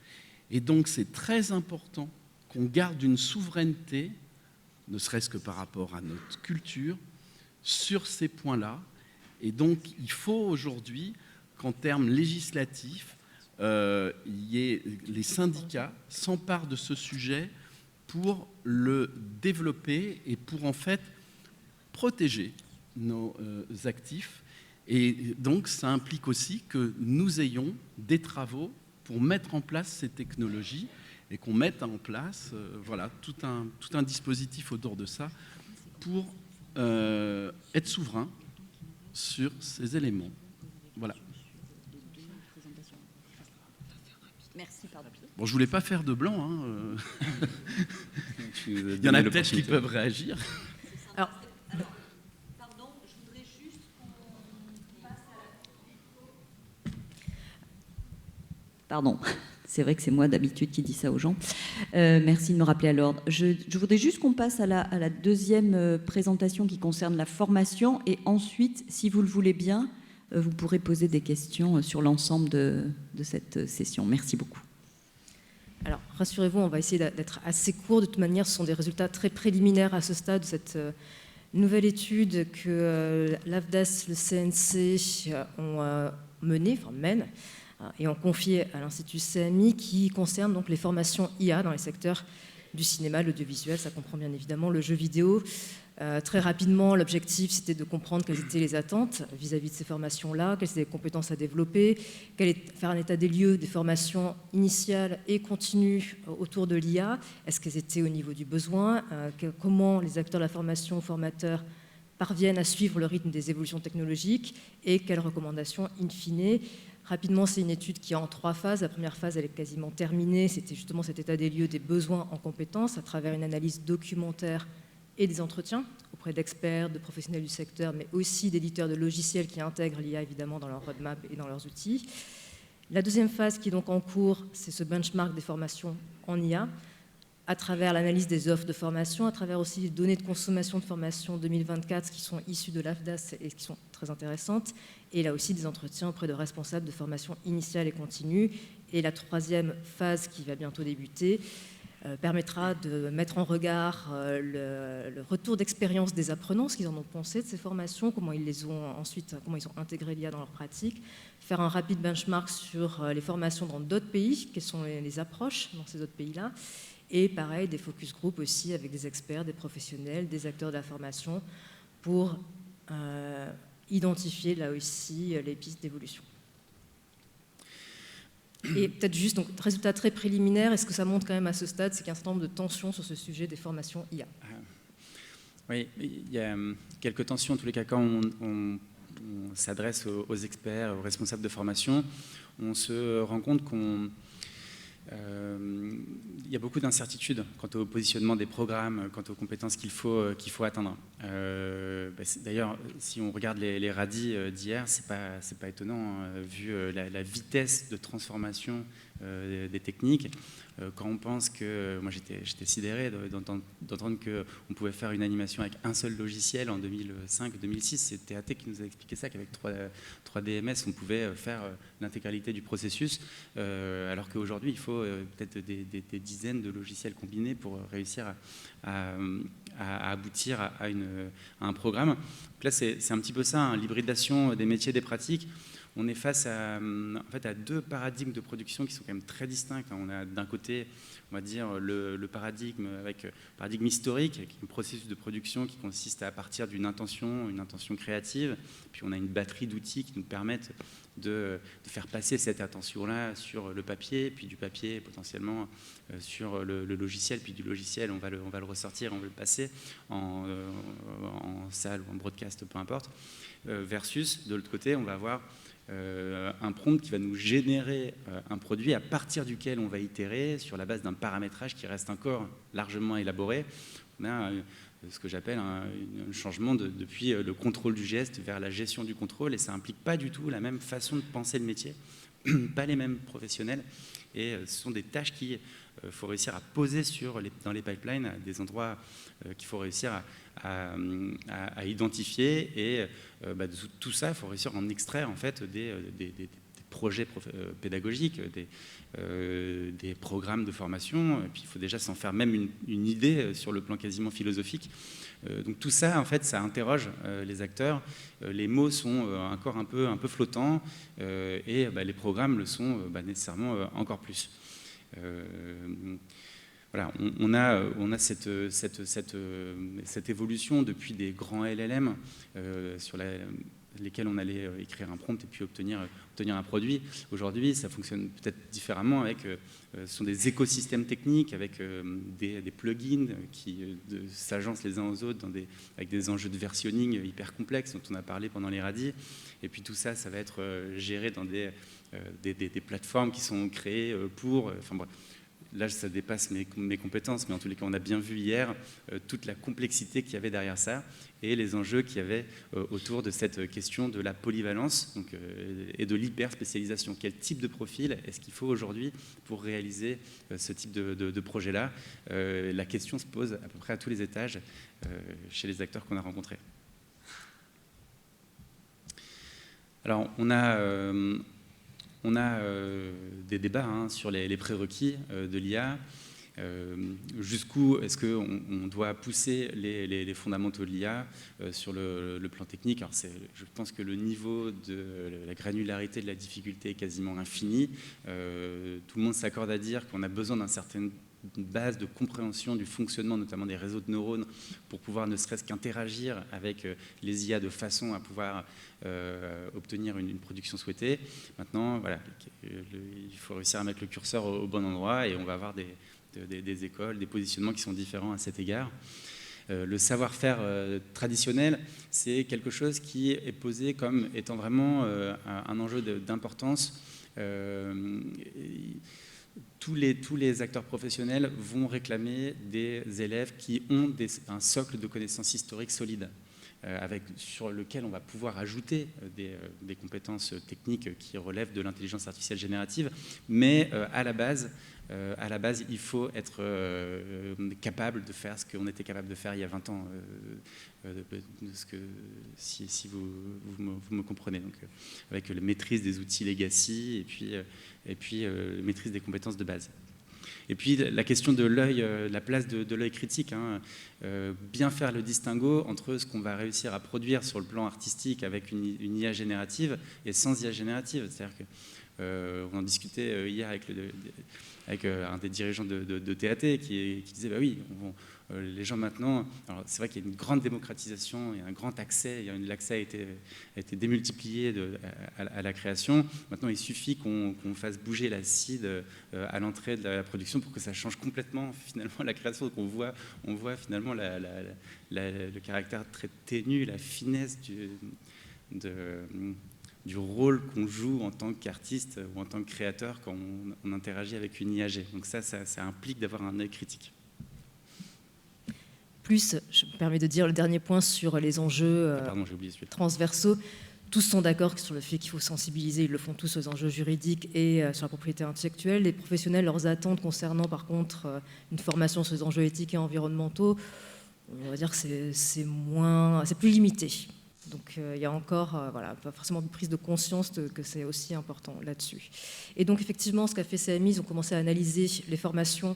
Et donc c'est très important qu'on garde une souveraineté, ne serait-ce que par rapport à notre culture, sur ces points-là. Et donc il faut aujourd'hui qu'en termes législatifs, les syndicats s'emparent de ce sujet pour le développer et pour en fait protéger nos actifs. Et donc, ça implique aussi que nous ayons des travaux pour mettre en place ces technologies et qu'on mette en place voilà, tout un dispositif autour de ça pour être souverain sur ces éléments. Voilà. Merci, pardon. Bon, je ne voulais pas faire de blanc. Hein. Il y en a peut-être qui peuvent réagir. Alors, Pardon, c'est vrai que c'est moi d'habitude qui dis ça aux gens. Merci de me rappeler à l'ordre. Je voudrais juste qu'on passe à la deuxième présentation qui concerne la formation, et ensuite, si vous le voulez bien, vous pourrez poser des questions sur l'ensemble de cette session. Merci beaucoup. Alors, rassurez-vous, on va essayer d'être assez court. De toute manière, ce sont des résultats très préliminaires à ce stade de cette nouvelle étude que l'AFDAS, le CNC ont mènent et ont confié à l'Institut CMI, qui concerne donc les formations IA dans les secteurs du cinéma, l'audiovisuel. Ça comprend bien évidemment le jeu vidéo. Très rapidement, l'objectif, c'était de comprendre quelles étaient les attentes vis-à-vis de ces formations-là, quelles étaient les compétences à développer, faire un état des lieux des formations initiales et continues autour de l'IA. Est-ce qu'elles étaient au niveau du besoin, comment les acteurs de la formation, formateurs, parviennent à suivre le rythme des évolutions technologiques, et quelles recommandations in fine. Rapidement, c'est une étude qui est en 3 phases. La première phase, elle est quasiment terminée. C'était justement cet état des lieux des besoins en compétences à travers une analyse documentaire et des entretiens auprès d'experts, de professionnels du secteur, mais aussi d'éditeurs de logiciels qui intègrent l'IA évidemment dans leur roadmap et dans leurs outils. La deuxième phase qui est donc en cours, c'est ce benchmark des formations en IA, à travers l'analyse des offres de formation, à travers aussi les données de consommation de formation 2024 qui sont issues de l'AFDAS et qui sont très intéressantes, et là aussi des entretiens auprès de responsables de formation initiale et continue. Et la troisième phase qui va bientôt débuter permettra de mettre en regard le retour d'expérience des apprenants, ce qu'ils en ont pensé de ces formations, comment ils les ont ensuite, comment ils ont intégré l'IA dans leur pratique, faire un rapide benchmark sur les formations dans d'autres pays, quelles sont les approches dans ces autres pays-là, et pareil, des focus group aussi avec des experts, des professionnels, des acteurs de la formation pour identifier là aussi les pistes d'évolution. Et peut-être juste, donc, résultat très préliminaire, et ce que ça montre quand même à ce stade, c'est qu'il y a un certain nombre de tensions sur ce sujet des formations IA. Oui, il y a quelques tensions, en tous les cas, quand on s'adresse aux experts, aux responsables de formation, on se rend compte il y a beaucoup d'incertitudes quant au positionnement des programmes, quant aux compétences qu'il faut atteindre. D'ailleurs, si on regarde les radis d'hier, c'est pas étonnant, vu la vitesse de transformation des techniques. Quand on pense que, moi j'étais sidéré d'entendre qu'on pouvait faire une animation avec un seul logiciel en 2005-2006, c'est TAT qui nous a expliqué ça, qu'avec 3DMS on pouvait faire l'intégralité du processus, alors qu'aujourd'hui il faut peut-être des dizaines de logiciels combinés pour réussir à aboutir à un programme. Donc là c'est un petit peu ça, l'hybridation des métiers, des pratiques. On est face à deux paradigmes de production qui sont quand même très distincts. On a d'un côté, on va dire, le paradigme historique, avec un processus de production qui consiste à partir d'une intention créative. Puis on a une batterie d'outils qui nous permettent de faire passer cette attention-là sur le papier, puis du papier potentiellement sur le logiciel, puis du logiciel, on va le ressortir, on va le passer en salle ou en broadcast, peu importe. Versus, de l'autre côté, on va avoir un prompt qui va nous générer un produit à partir duquel on va itérer sur la base d'un paramétrage qui reste encore largement élaboré. On a ce que j'appelle un changement depuis le contrôle du geste vers la gestion du contrôle, et ça implique pas du tout la même façon de penser le métier, pas les mêmes professionnels, et ce sont des tâches qu'il faut réussir à poser dans les pipelines, à des endroits qu'il faut réussir à identifier, et de tout ça, il faut réussir à en extraire en fait des projets pédagogiques, des programmes de formation, et puis il faut déjà s'en faire même une idée sur le plan quasiment philosophique. Donc tout ça, en fait, ça interroge les acteurs. Les mots sont encore un peu flottants, et les programmes le sont nécessairement encore plus. Voilà, on a cette évolution depuis des grands LLM sur lesquels on allait écrire un prompt et puis obtenir un produit. Aujourd'hui, ça fonctionne peut-être différemment avec ce sont des écosystèmes techniques avec des plugins qui s'agencent les uns aux autres avec des enjeux de versionning hyper complexes dont on a parlé pendant les radis. Et puis tout ça, ça va être géré dans des plateformes qui sont créées pour... Là, ça dépasse mes compétences, mais en tous les cas, on a bien vu hier toute la complexité qu'il y avait derrière ça et les enjeux qu'il y avait autour de cette question de la polyvalence et de l'hyper-spécialisation. Quel type de profil est-ce qu'il faut aujourd'hui pour réaliser ce type de projet-là? La question se pose à peu près à tous les étages chez les acteurs qu'on a rencontrés. Alors, on a des débats sur les prérequis de l'IA. Jusqu'où est-ce qu'on doit pousser les fondamentaux de l'IA sur le plan technique? Alors je pense que le niveau de la granularité de la difficulté est quasiment infini. Tout le monde s'accorde à dire qu'on a besoin d'une certaine base de compréhension du fonctionnement, notamment des réseaux de neurones, pour pouvoir ne serait-ce qu'interagir avec les IA de façon à pouvoir obtenir une production souhaitée. Maintenant, voilà, il faut réussir à mettre le curseur au bon endroit, et on va avoir des écoles, des positionnements qui sont différents à cet égard. Le savoir-faire traditionnel, c'est quelque chose qui est posé comme étant vraiment un enjeu d'importance. tous les acteurs professionnels vont réclamer des élèves qui ont un socle de connaissances historiques solides, sur lequel on va pouvoir ajouter des compétences techniques qui relèvent de l'intelligence artificielle générative, mais à la base, il faut être capable de faire ce qu'on était capable de faire il y a 20 ans, si vous me comprenez. Donc, avec la maîtrise des outils legacy et puis maîtrise des compétences de base. Et puis la question de l'œil, la place de l'œil critique, bien faire le distinguo entre ce qu'on va réussir à produire sur le plan artistique avec une IA générative et sans IA générative. C'est-à-dire qu'on en discutait hier avec un des dirigeants de TAT qui disait bah oui, les gens maintenant, c'est vrai qu'il y a une grande démocratisation, il y a un grand accès, l'accès a été démultiplié à la création. Maintenant, il suffit qu'on fasse bouger l'acide à l'entrée de la production pour que ça change complètement finalement la création. Donc on voit finalement le caractère très ténu, la finesse du rôle qu'on joue en tant qu'artiste ou en tant que créateur quand on interagit avec une IAG. Donc ça implique d'avoir un œil critique. Plus, je me permets de dire le dernier point sur les enjeux transversaux. Tous sont d'accord sur le fait qu'il faut sensibiliser, ils le font tous aux enjeux juridiques et sur la propriété intellectuelle. Les professionnels, leurs attentes concernant par contre une formation sur les enjeux éthiques et environnementaux, on va dire que c'est plus limité. Donc il y a encore pas forcément une prise de conscience que c'est aussi important là-dessus. Et donc effectivement, ce qu'a fait CMI, ils ont commencé à analyser les formations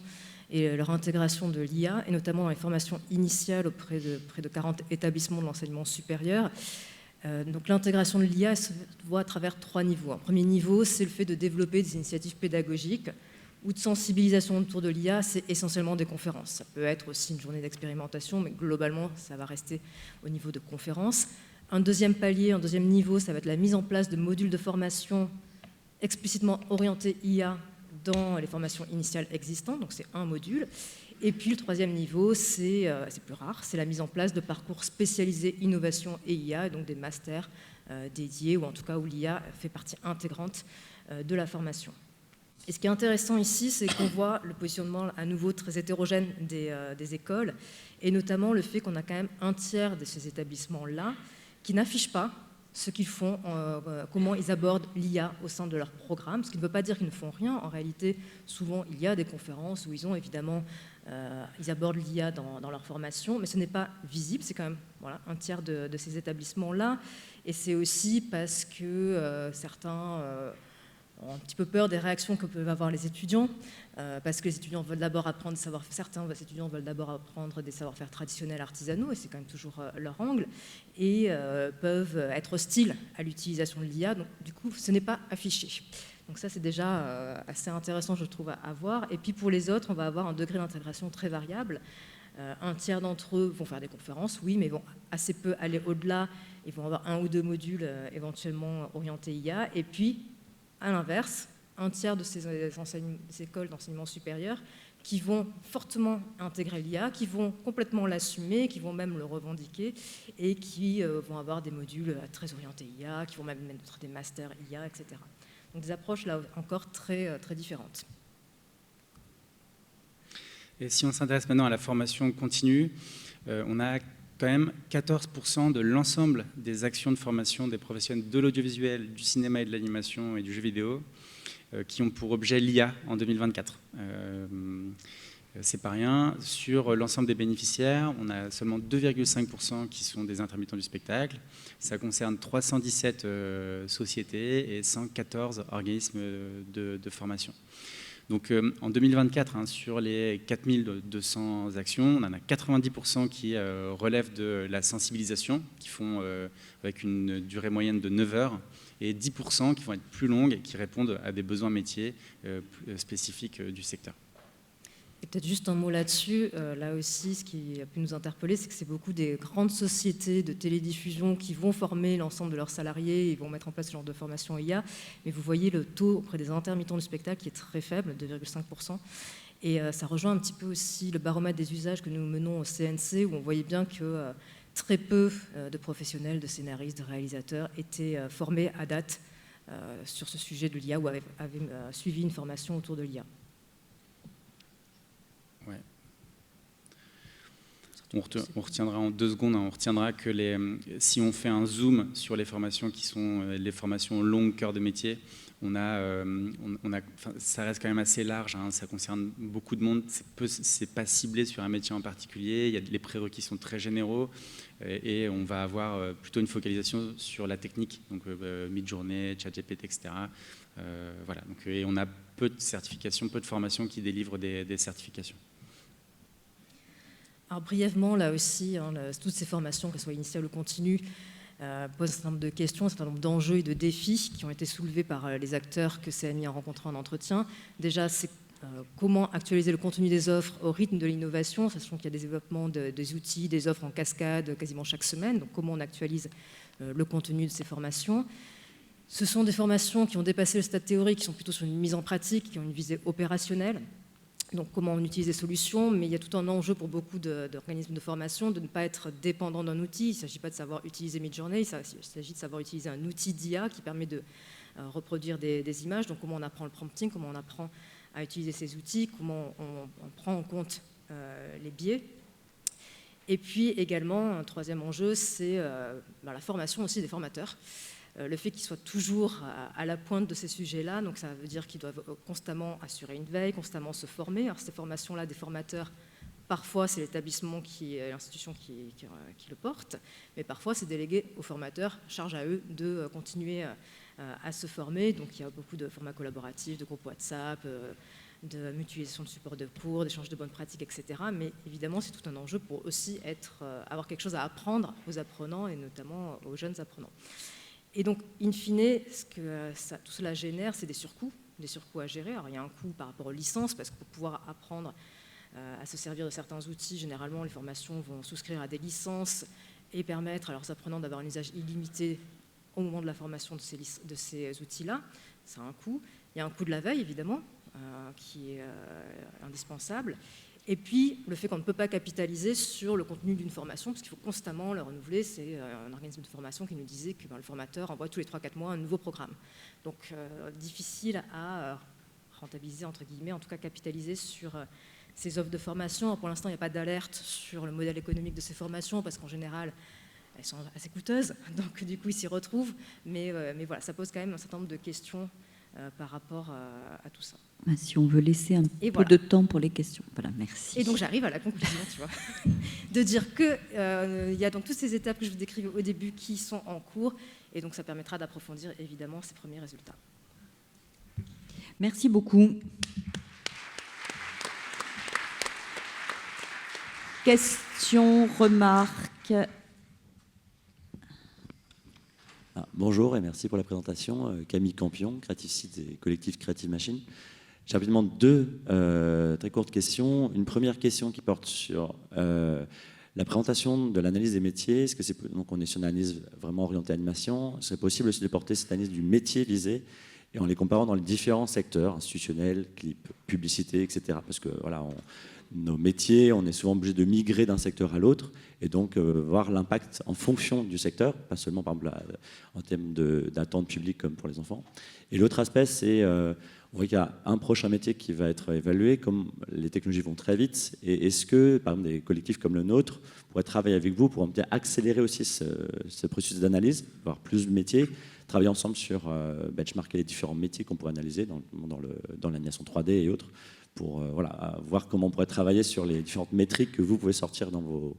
et leur intégration de l'IA, et notamment dans les formations initiales auprès de près de 40 établissements de l'enseignement supérieur. Donc l'intégration de l'IA se voit à travers 3 niveaux. Un premier niveau, c'est le fait de développer des initiatives pédagogiques ou de sensibilisation autour de l'IA, c'est essentiellement des conférences. Ça peut être aussi une journée d'expérimentation, mais globalement, ça va rester au niveau de conférences. Un deuxième palier, un deuxième niveau, ça va être la mise en place de modules de formation explicitement orientés IA dans les formations initiales existantes, donc c'est un module. Et puis le troisième niveau, c'est plus rare, c'est la mise en place de parcours spécialisés innovation et IA, donc des masters dédiés, ou en tout cas où l'IA fait partie intégrante de la formation. Et ce qui est intéressant ici, c'est qu'on voit le positionnement à nouveau très hétérogène des écoles, et notamment le fait qu'on a quand même un tiers de ces établissements-là qui n'affichent pas ce qu'ils font, comment ils abordent l'IA au sein de leur programme, ce qui ne veut pas dire qu'ils ne font rien. En réalité, souvent, il y a des conférences où ils ont évidemment, ils abordent l'IA dans leur formation, mais ce n'est pas visible, c'est quand même un tiers de ces établissements-là. Et c'est aussi parce que certains ont un petit peu peur des réactions que peuvent avoir les étudiants, parce que les étudiants veulent d'abord apprendre certains étudiants veulent d'abord apprendre des savoir-faire traditionnels artisanaux, et c'est quand même toujours leur angle, et peuvent être hostiles à l'utilisation de l'IA, donc du coup ce n'est pas affiché. Donc ça c'est déjà assez intéressant je trouve à voir. Et puis pour les autres, on va avoir un degré d'intégration très variable. Un tiers d'entre eux vont faire des conférences, oui, mais vont assez peu aller au-delà, ils vont avoir 1 ou 2 modules éventuellement orientés IA, et puis à l'inverse, un tiers de ces écoles d'enseignement supérieur qui vont fortement intégrer l'IA, qui vont complètement l'assumer, qui vont même le revendiquer et qui vont avoir des modules très orientés IA, qui vont même mettre des masters IA, etc. Donc des approches là encore très, très différentes. Et si on s'intéresse maintenant à la formation continue, on a quand même 14% de l'ensemble des actions de formation des professionnels de l'audiovisuel, du cinéma et de l'animation et du jeu vidéo qui ont pour objet l'IA en 2024. C'est pas rien. Sur l'ensemble des bénéficiaires, on a seulement 2,5% qui sont des intermittents du spectacle. Ça concerne 317 sociétés et 114 organismes de formation. Donc en 2024, sur les 4200 actions, on en a 90% qui relèvent de la sensibilisation, qui font avec une durée moyenne de 9 heures, et 10% qui vont être plus longues et qui répondent à des besoins métiers spécifiques du secteur. Et peut-être juste un mot là-dessus, là aussi, ce qui a pu nous interpeller, c'est que c'est beaucoup des grandes sociétés de télédiffusion qui vont former l'ensemble de leurs salariés, ils vont mettre en place ce genre de formation IA, mais vous voyez le taux auprès des intermittents du spectacle qui est très faible, 2,5%, et ça rejoint un petit peu aussi le baromètre des usages que nous menons au CNC, où on voyait bien que très peu de professionnels, de scénaristes, de réalisateurs étaient formés à date sur ce sujet de l'IA ou avaient suivi une formation autour de l'IA. Ouais. On retiendra en 2 secondes, on retiendra que si on fait un zoom sur les formations qui sont les formations longues, cœur de métier, ça reste quand même assez large, hein, ça concerne beaucoup de monde, c'est pas ciblé sur un métier en particulier, les prérequis sont très généraux et on va avoir plutôt une focalisation sur la technique, donc Midjourney, ChatGPT, etc. Voilà, donc, et on a peu de certifications, peu de formations qui délivrent des certifications. Alors brièvement, là aussi, hein, toutes ces formations, qu'elles soient initiales ou continues, posent un certain nombre de questions, un certain nombre d'enjeux et de défis qui ont été soulevés par les acteurs que CMI a rencontrés en entretien. Déjà, c'est comment actualiser le contenu des offres au rythme de l'innovation, sachant qu'il y a des développements des outils, des offres en cascade quasiment chaque semaine, donc comment on actualise le contenu de ces formations. Ce sont des formations qui ont dépassé le stade théorique, qui sont plutôt sur une mise en pratique, qui ont une visée opérationnelle. Donc comment on utilise les solutions, mais il y a tout un enjeu pour beaucoup d'organismes de formation de ne pas être dépendant d'un outil. Il ne s'agit pas de savoir utiliser Midjourney, il s'agit de savoir utiliser un outil d'IA qui permet de reproduire des images. Donc comment on apprend le prompting, comment on apprend à utiliser ces outils, comment on prend en compte les biais. Et puis également, un troisième enjeu, c'est la formation aussi des formateurs. Le fait qu'ils soient toujours à la pointe de ces sujets-là, donc ça veut dire qu'ils doivent constamment assurer une veille, constamment se former. Alors ces formations-là, des formateurs, parfois c'est l'établissement l'institution qui le porte, mais parfois c'est délégué aux formateurs, charge à eux de continuer à se former. Donc il y a beaucoup de formats collaboratifs, de groupes WhatsApp, de mutualisation de support de cours, d'échange de bonnes pratiques, etc. Mais évidemment, c'est tout un enjeu pour aussi avoir quelque chose à apprendre aux apprenants et notamment aux jeunes apprenants. Et donc, in fine, tout cela génère, c'est des surcoûts à gérer. Alors, il y a un coût par rapport aux licences, parce que pour pouvoir apprendre à se servir de certains outils, généralement, les formations vont souscrire à des licences et permettre à leurs apprenants d'avoir un usage illimité au moment de la formation de ces outils-là. Ça a un coût. Il y a un coût de la veille, évidemment, qui est indispensable. Et puis, le fait qu'on ne peut pas capitaliser sur le contenu d'une formation, parce qu'il faut constamment le renouveler. C'est un organisme de formation qui nous disait que le formateur envoie tous les 3-4 mois un nouveau programme. Donc, difficile à rentabiliser, entre guillemets, en tout cas capitaliser sur ces offres de formation. Alors, pour l'instant, il n'y a pas d'alerte sur le modèle économique de ces formations, parce qu'en général, elles sont assez coûteuses. Donc, du coup, ils s'y retrouvent. Mais voilà, ça pose quand même un certain nombre de questions par rapport à tout ça. Si on veut laisser un peu de temps pour les questions. Voilà, merci. Et donc j'arrive à la conclusion, tu vois, de dire qu'il y a donc toutes ces étapes que je vous décrivais au début qui sont en cours, et donc ça permettra d'approfondir évidemment ces premiers résultats. Merci beaucoup. Questions, remarques? Bonjour et merci pour la présentation. Camille Campion, Creative Seeds et collectif Creative Machine. J'ai rapidement 2 très courtes questions. Une première question qui porte sur la présentation de l'analyse des métiers. Est-ce que donc on est sur une analyse vraiment orientée animation. Ce serait possible aussi de porter cette analyse du métier visé et en les comparant dans les différents secteurs, institutionnels, clip, publicité, etc. Parce que voilà, nos métiers, on est souvent obligé de migrer d'un secteur à l'autre et donc voir l'impact en fonction du secteur, pas seulement par exemple en termes d'attente publique comme pour les enfants. Et l'autre aspect, c'est on voit qu'il y a un prochain métier qui va être évalué, comme les technologies vont très vite. Et est-ce que, par exemple, des collectifs comme le nôtre pourraient travailler avec vous pour accélérer aussi ce processus d'analyse, voir plus de métiers, travailler ensemble sur benchmarker les différents métiers qu'on pourrait analyser dans l'animation 3D et autres, pour voir comment on pourrait travailler sur les différentes métriques que vous pouvez sortir dans vos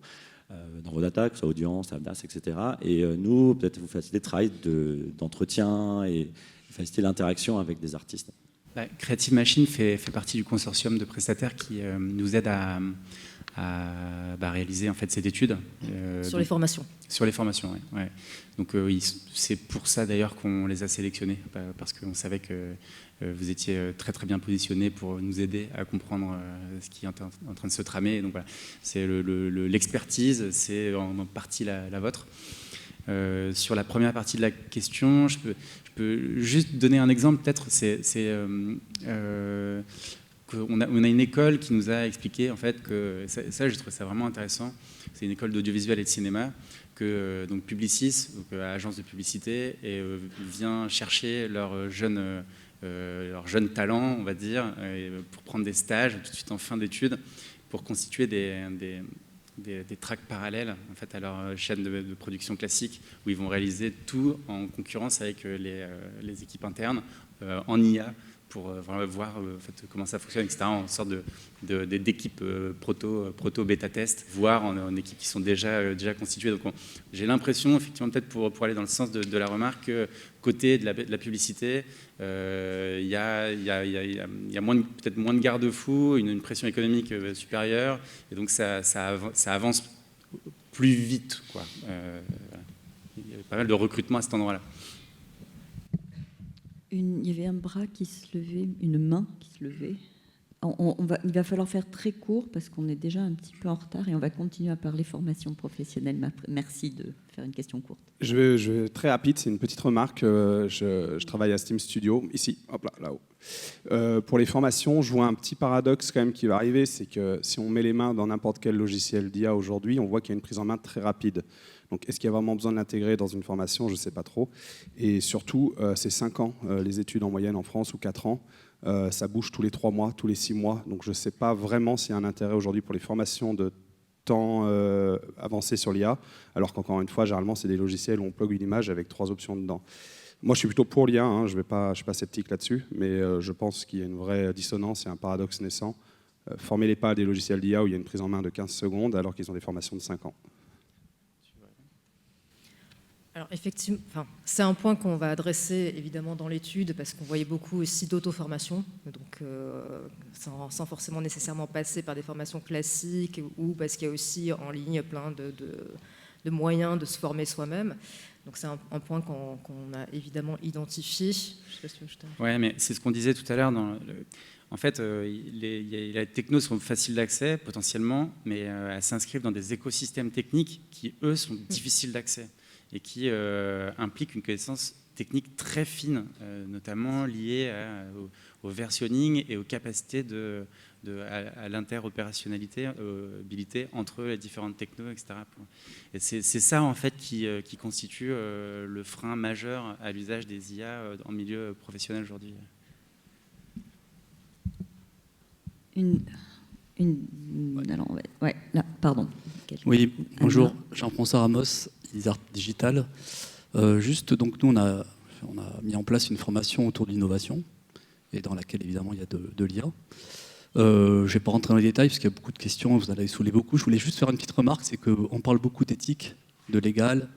data, que ce soit audience, ABDAS, etc. Et nous, peut-être vous faciliter le travail d'entretien et faciliter l'interaction avec des artistes. Creative Machine fait partie du consortium de prestataires qui nous aide à réaliser en fait cette étude. Sur les formations. Sur les formations, oui. Ouais. Donc c'est pour ça d'ailleurs qu'on les a sélectionnés, parce qu'on savait que vous étiez très très bien positionnés pour nous aider à comprendre ce qui est en train de se tramer. Donc voilà, c'est l'expertise, c'est en partie la vôtre. Sur la première partie de la question, je peux juste donner un exemple, peut-être. On a une école qui nous a expliqué en fait que ça je trouve ça vraiment intéressant. C'est une école d'audiovisuel et de cinéma que donc Publicis, donc agence de publicité, vient chercher leurs jeunes talents, on va dire, pour prendre des stages tout de suite en fin d'études. pour constituer des tracks parallèles en fait, à leur chaîne de production classique, où ils vont réaliser tout en concurrence avec les équipes internes en IA, pour vraiment voir en fait, comment ça fonctionne, etc., en sorte d'équipes proto-bêta-test, voire en équipes qui sont déjà constituées. Donc j'ai l'impression, effectivement, peut-être pour aller dans le sens de la remarque, que côté de la publicité, il y a peut-être moins de garde-fous, une pression économique supérieure, et donc ça avance plus vite, quoi. Il y avait pas mal de recrutement à cet endroit-là. Il y avait un bras qui se levait, une main qui se levait. Il va falloir faire très court parce qu'on est déjà un petit peu en retard et on va continuer à parler formation professionnelle. Merci de faire une question courte. Je vais très rapide, c'est une petite remarque. Je travaille à Steam Studio, ici, hop là, là-haut. Pour les formations, je vois un petit paradoxe quand même qui va arriver, c'est que si on met les mains dans n'importe quel logiciel d'IA aujourd'hui, on voit qu'il y a une prise en main très rapide. Donc, est-ce qu'il y a vraiment besoin de l'intégrer dans une formation? Je ne sais pas trop. Et surtout, c'est 5 ans, les études en moyenne en France, ou 4 ans. Ça bouge tous les 3 mois, tous les 6 mois. Donc, je ne sais pas vraiment s'il y a un intérêt aujourd'hui pour les formations de temps avancé sur l'IA, alors qu'encore une fois, généralement, c'est des logiciels où on plug une image avec 3 options dedans. Moi, je suis plutôt pour l'IA, hein, je ne suis pas sceptique là-dessus, mais je pense qu'il y a une vraie dissonance et un paradoxe naissant. Formez-les pas à des logiciels d'IA où il y a une prise en main de 15 secondes, alors qu'ils ont des formations de 5 ans. Alors effectivement, c'est un point qu'on va adresser évidemment dans l'étude parce qu'on voyait beaucoup aussi d'auto-formation, donc sans forcément nécessairement passer par des formations classiques ou parce qu'il y a aussi en ligne plein de moyens de se former soi-même. Donc c'est un point qu'on a évidemment identifié. Je sais pas si ouais, mais c'est ce qu'on disait tout à l'heure. En fait, les technos sont faciles d'accès potentiellement, mais elles s'inscrivent dans des écosystèmes techniques qui, eux, sont difficiles d'accès et qui impliquent une connaissance technique très fine, notamment liée au versionning et aux capacités à l'interopérationnalité entre les différentes technos, etc. Et c'est ça, en fait, qui constitue le frein majeur à l'usage des IA en milieu professionnel aujourd'hui. Alors, ouais, là, pardon. Oui, bonjour, Jean-François Ramos, Isart Digital. Juste, donc nous, on a mis en place une formation autour de l'innovation, et dans laquelle, évidemment, il y a de l'IA. Je ne vais pas rentrer dans les détails, parce qu'il y a beaucoup de questions, vous en avez soulevé beaucoup. Je voulais juste faire une petite remarque, c'est qu'on parle beaucoup d'éthique, de légal,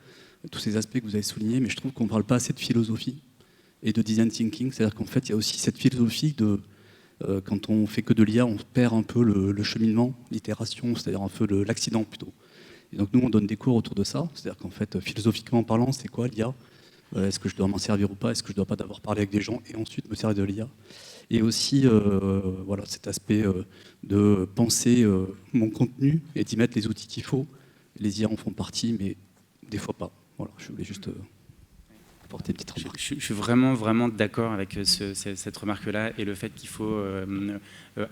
tous ces aspects que vous avez soulignés, mais je trouve qu'on ne parle pas assez de philosophie et de design thinking. C'est-à-dire qu'en fait, il y a aussi cette philosophie de... quand on fait que de l'IA, on perd un peu le cheminement, l'itération, c'est-à-dire un peu l'accident plutôt. Et donc nous, on donne des cours autour de ça. C'est-à-dire qu'en fait, philosophiquement parlant, c'est quoi l'IA? Est-ce que je dois m'en servir ou pas? Est-ce que je ne dois pas d'abord parler avec des gens et ensuite me servir de l'IA? Et aussi, voilà, cet aspect de penser mon contenu et d'y mettre les outils qu'il faut. Les IA en font partie, mais des fois pas. Voilà, je voulais juste... apporter une petite remarque. Je suis vraiment d'accord avec cette remarque-là et le fait qu'il faut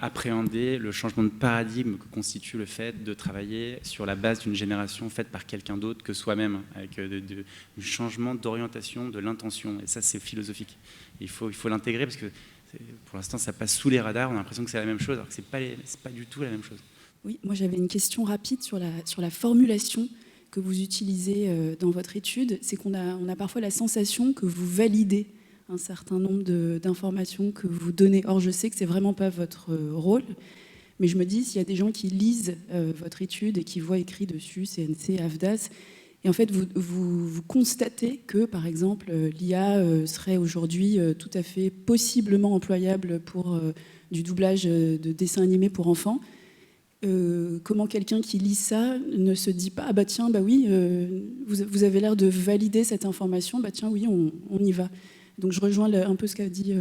appréhender le changement de paradigme que constitue le fait de travailler sur la base d'une génération faite par quelqu'un d'autre que soi-même, avec un changement d'orientation de l'intention. Et ça, c'est philosophique. Il faut l'intégrer parce que pour l'instant, ça passe sous les radars. On a l'impression que c'est la même chose, alors que c'est pas du tout la même chose. Oui, moi j'avais une question rapide sur la formulation que vous utilisez dans votre étude. C'est qu'on a parfois la sensation que vous validez un certain nombre d'informations que vous donnez. Or, je sais que ce n'est vraiment pas votre rôle, mais je me dis, s'il y a des gens qui lisent votre étude et qui voient écrit dessus CNC, AFDAS, et en fait, vous constatez que, par exemple, l'IA serait aujourd'hui tout à fait possiblement employable pour du doublage de dessins animés pour enfants. Comment quelqu'un qui lit ça ne se dit pas « Ah bah tiens, bah oui, vous avez l'air de valider cette information, bah tiens, oui, on y va ». Donc je rejoins un peu ce qu'a dit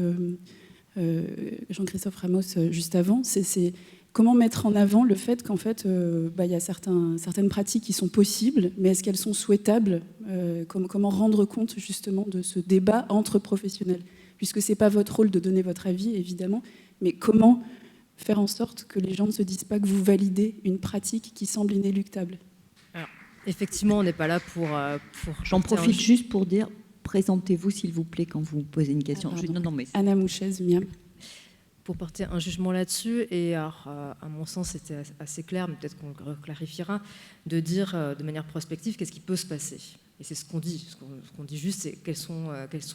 Jean-Christophe Ramos juste avant. C'est comment mettre en avant le fait qu'en fait, il y a certaines pratiques qui sont possibles, mais est-ce qu'elles sont souhaitables? Comment rendre compte justement de ce débat entre professionnels? Puisque ce n'est pas votre rôle de donner votre avis, évidemment, mais comment faire en sorte que les gens ne se disent pas que vous validez une pratique qui semble inéluctable? Alors, effectivement, on n'est pas là pour J'en profite juste pour dire, présentez-vous s'il vous plaît quand vous posez une question. Non, mais... Anna Mouchez, Miam. pour porter un jugement là-dessus, et alors, à mon sens c'était assez clair, mais peut-être qu'on le clarifiera, de dire de manière prospective qu'est-ce qui peut se passer. Et c'est ce qu'on dit. Ce qu'on dit juste, c'est quels sont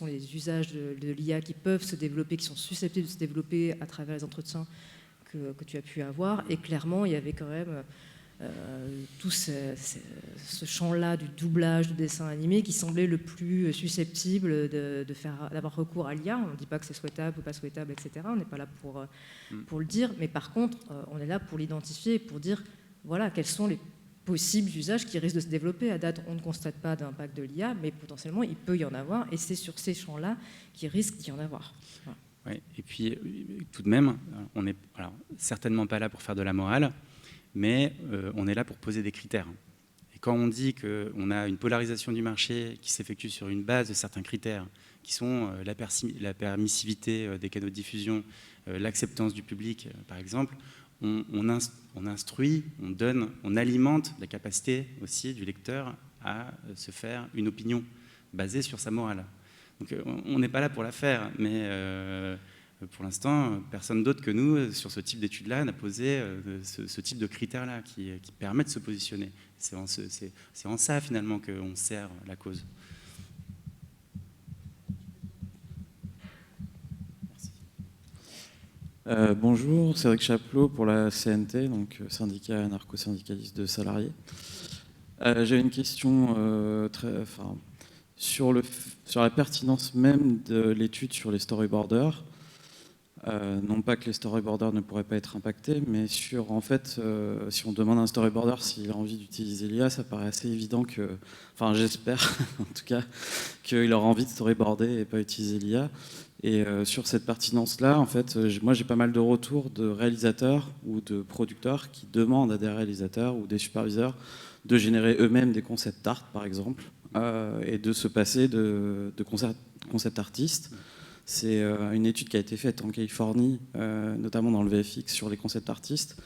les usages de l'IA qui peuvent se développer, qui sont susceptibles de se développer à travers les entretiens que tu as pu avoir. Et clairement, il y avait quand même tout ce champ-là du doublage, du dessin animé qui semblait le plus susceptible d'avoir recours à l'IA. On ne dit pas que c'est souhaitable ou pas souhaitable, etc. On n'est pas là pour le dire. Mais par contre, on est là pour l'identifier et pour dire, voilà, quels sont les possibles usages qui risquent de se développer. À date, on ne constate pas d'impact de l'IA, mais potentiellement, il peut y en avoir. Et c'est sur ces champs-là qu'il risque d'y en avoir. Voilà. Ouais, et puis, tout de même, on n'est certainement pas là pour faire de la morale, mais on est là pour poser des critères. Et quand on dit qu'on a une polarisation du marché qui s'effectue sur une base de certains critères, qui sont la permissivité des canaux de diffusion, l'acceptance du public, par exemple, on instruit, on alimente la capacité aussi du lecteur à se faire une opinion basée sur sa morale. Donc on n'est pas là pour la faire, mais pour l'instant, personne d'autre que nous, sur ce type d'études-là, n'a posé ce type de critères-là qui permet de se positionner. C'est en ça, finalement, qu'on sert la cause. Bonjour, Cédric Chapelot pour la CNT, donc syndicat anarcho-syndicaliste de salariés. J'ai une question sur la pertinence même de l'étude sur les storyboarders. Non pas que les storyboarders ne pourraient pas être impactés, mais sur, en fait, si on demande à un storyboarder s'il a envie d'utiliser l'IA, ça paraît assez évident que, enfin j'espère en tout cas, qu'il aura envie de storyboarder et pas utiliser l'IA. Et sur cette pertinence-là, en fait, moi j'ai pas mal de retours de réalisateurs ou de producteurs qui demandent à des réalisateurs ou des superviseurs de générer eux-mêmes des concept art, par exemple, et de se passer de concept artistes. C'est une étude qui a été faite en Californie, notamment dans le VFX, sur les concept artistes.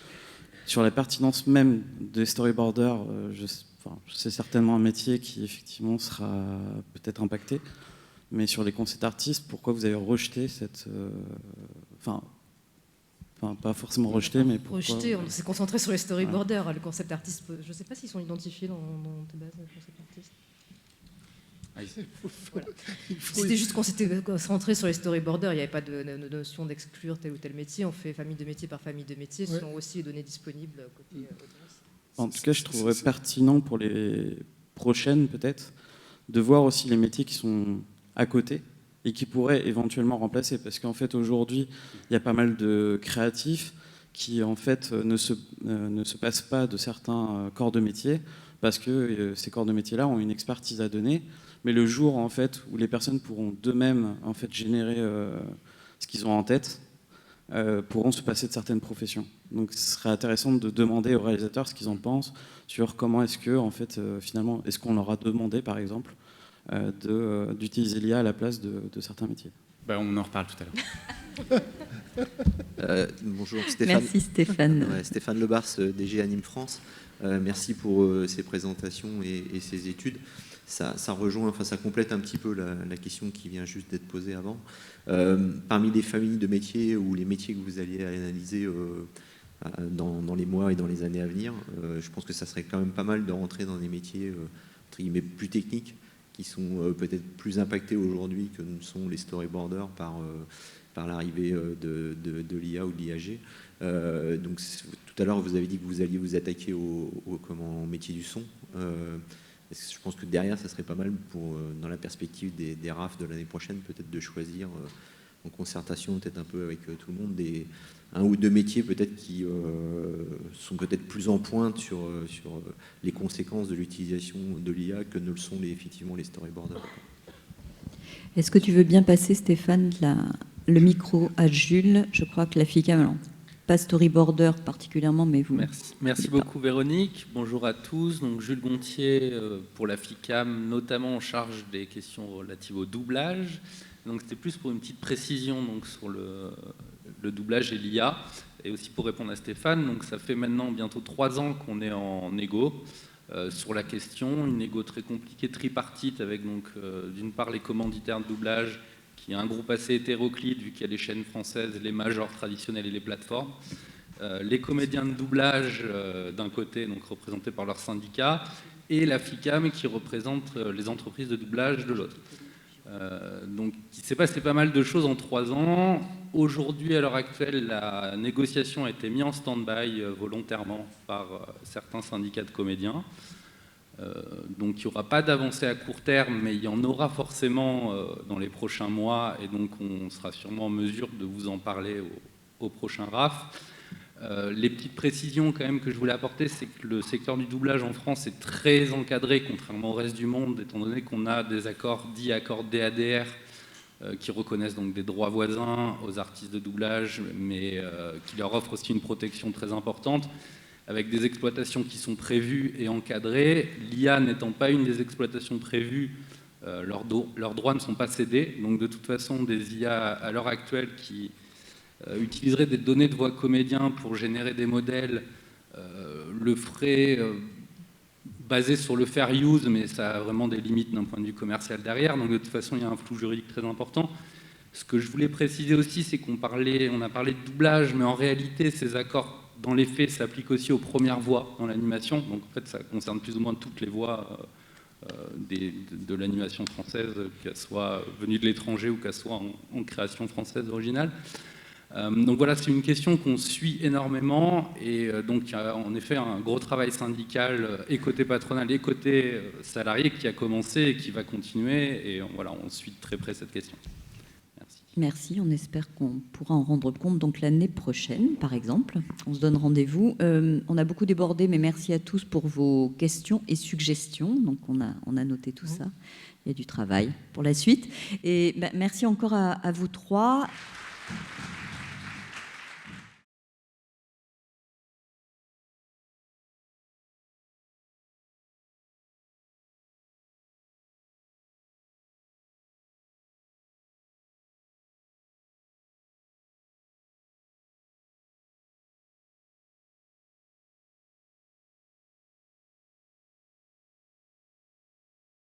Sur la pertinence même des storyboarders, c'est certainement un métier qui effectivement sera peut-être impacté. Mais sur les concept artistes, pourquoi vous avez rejeté cette... Enfin, pas forcément rejeté, mais pourquoi... Rejeté, on s'est concentré sur les storyboarders. Ouais. Le concept artiste, je ne sais pas s'ils sont identifiés dans tes bases, les concept artistes. Voilà. C'était juste qu'on s'était concentré sur les storyboarders, il n'y avait pas de notion d'exclure tel ou tel métier. On fait famille de métiers par famille de métiers, ce sont aussi les données disponibles côté audience. En tout cas, je trouverais pertinent pour les prochaines, peut-être, de voir aussi les métiers qui sont à côté et qui pourraient éventuellement remplacer. Parce qu'en fait, aujourd'hui, il y a pas mal de créatifs qui, en fait, ne se passent pas de certains corps de métier parce que ces corps de métier-là ont une expertise à donner. Mais le jour, en fait, où les personnes pourront d'eux-mêmes, en fait, générer ce qu'ils ont en tête, pourront se passer de certaines professions. Donc, ce serait intéressant de demander aux réalisateurs ce qu'ils en pensent sur comment est-ce que, en fait, finalement, est-ce qu'on leur a demandé, par exemple, d'utiliser l'IA à la place de certains métiers. On en reparle tout à l'heure. Bonjour Stéphane. Merci Stéphane. Stéphane Lebars, DG Anime France. Merci pour ces présentations et ces études. Ça rejoint, enfin ça complète un petit peu la question qui vient juste d'être posée avant. Parmi les familles de métiers ou les métiers que vous alliez analyser dans les mois et dans les années à venir, je pense que ça serait quand même pas mal de rentrer dans des métiers entre guillemets plus techniques, qui sont peut-être plus impactés aujourd'hui que ne sont les storyboarders par l'arrivée de l'IA ou de l'IAG. Donc tout à l'heure, vous avez dit que vous alliez vous attaquer au métier du son. Je pense que derrière, ça serait pas mal dans la perspective des RAF de l'année prochaine, peut-être de choisir en concertation, peut-être un peu avec tout le monde, un ou deux métiers peut-être qui sont peut-être plus en pointe sur les conséquences de l'utilisation de l'IA que ne le sont effectivement les storyboarders. Est-ce que tu veux bien passer, Stéphane, le micro à Jules? Je crois que la FICAM, pas storyboarder particulièrement, mais vous... Merci beaucoup Véronique. Bonjour à tous. Donc, Jules Gontier pour la FICAM, notamment en charge des questions relatives au doublage. Donc c'était plus pour une petite précision donc, sur le doublage et l'IA, et aussi pour répondre à Stéphane. Donc ça fait maintenant bientôt 3 ans qu'on est en égo sur la question, une égo très compliquée, tripartite, avec donc d'une part les commanditaires de doublage qui est un groupe assez hétéroclite, vu qu'il y a les chaînes françaises, les majors traditionnels et les plateformes. Les comédiens de doublage, d'un côté, donc représentés par leur syndicat, et la FICAM, qui représente les entreprises de doublage de l'autre. Donc, il s'est passé pas mal de choses en 3 ans. Aujourd'hui, à l'heure actuelle, la négociation a été mise en stand-by volontairement par certains syndicats de comédiens. Donc, il n'y aura pas d'avancée à court terme, mais il y en aura forcément dans les prochains mois, et donc on sera sûrement en mesure de vous en parler au prochain RAF. Les petites précisions quand même que je voulais apporter, c'est que le secteur du doublage en France est très encadré, contrairement au reste du monde, étant donné qu'on a des accords dits accords DADR qui reconnaissent donc des droits voisins aux artistes de doublage, mais qui leur offrent aussi une protection très importante, avec des exploitations qui sont prévues et encadrées. L'IA n'étant pas une des exploitations prévues, leurs droits ne sont pas cédés. Donc de toute façon, des IA à l'heure actuelle qui utiliserait des données de voix comédiens pour générer des modèles, le ferait basé sur le fair use, mais ça a vraiment des limites d'un point de vue commercial derrière, donc de toute façon il y a un flou juridique très important. Ce que je voulais préciser aussi, c'est qu'on a parlé de doublage, mais en réalité ces accords, dans les faits, s'appliquent aussi aux premières voix dans l'animation, donc en fait ça concerne plus ou moins toutes les voix de l'animation française, qu'elle soit venue de l'étranger ou qu'elle soit en création française originale. Donc voilà, c'est une question qu'on suit énormément, et donc il y a en effet un gros travail syndical et côté patronal et côté salarié qui a commencé et qui va continuer, et voilà, on suit de très près cette question. Merci. Merci, on espère qu'on pourra en rendre compte donc l'année prochaine, par exemple. On se donne rendez-vous. On a beaucoup débordé, mais merci à tous pour vos questions et suggestions. Donc on a noté tout ça. Il y a du travail pour la suite. Et merci encore à vous trois.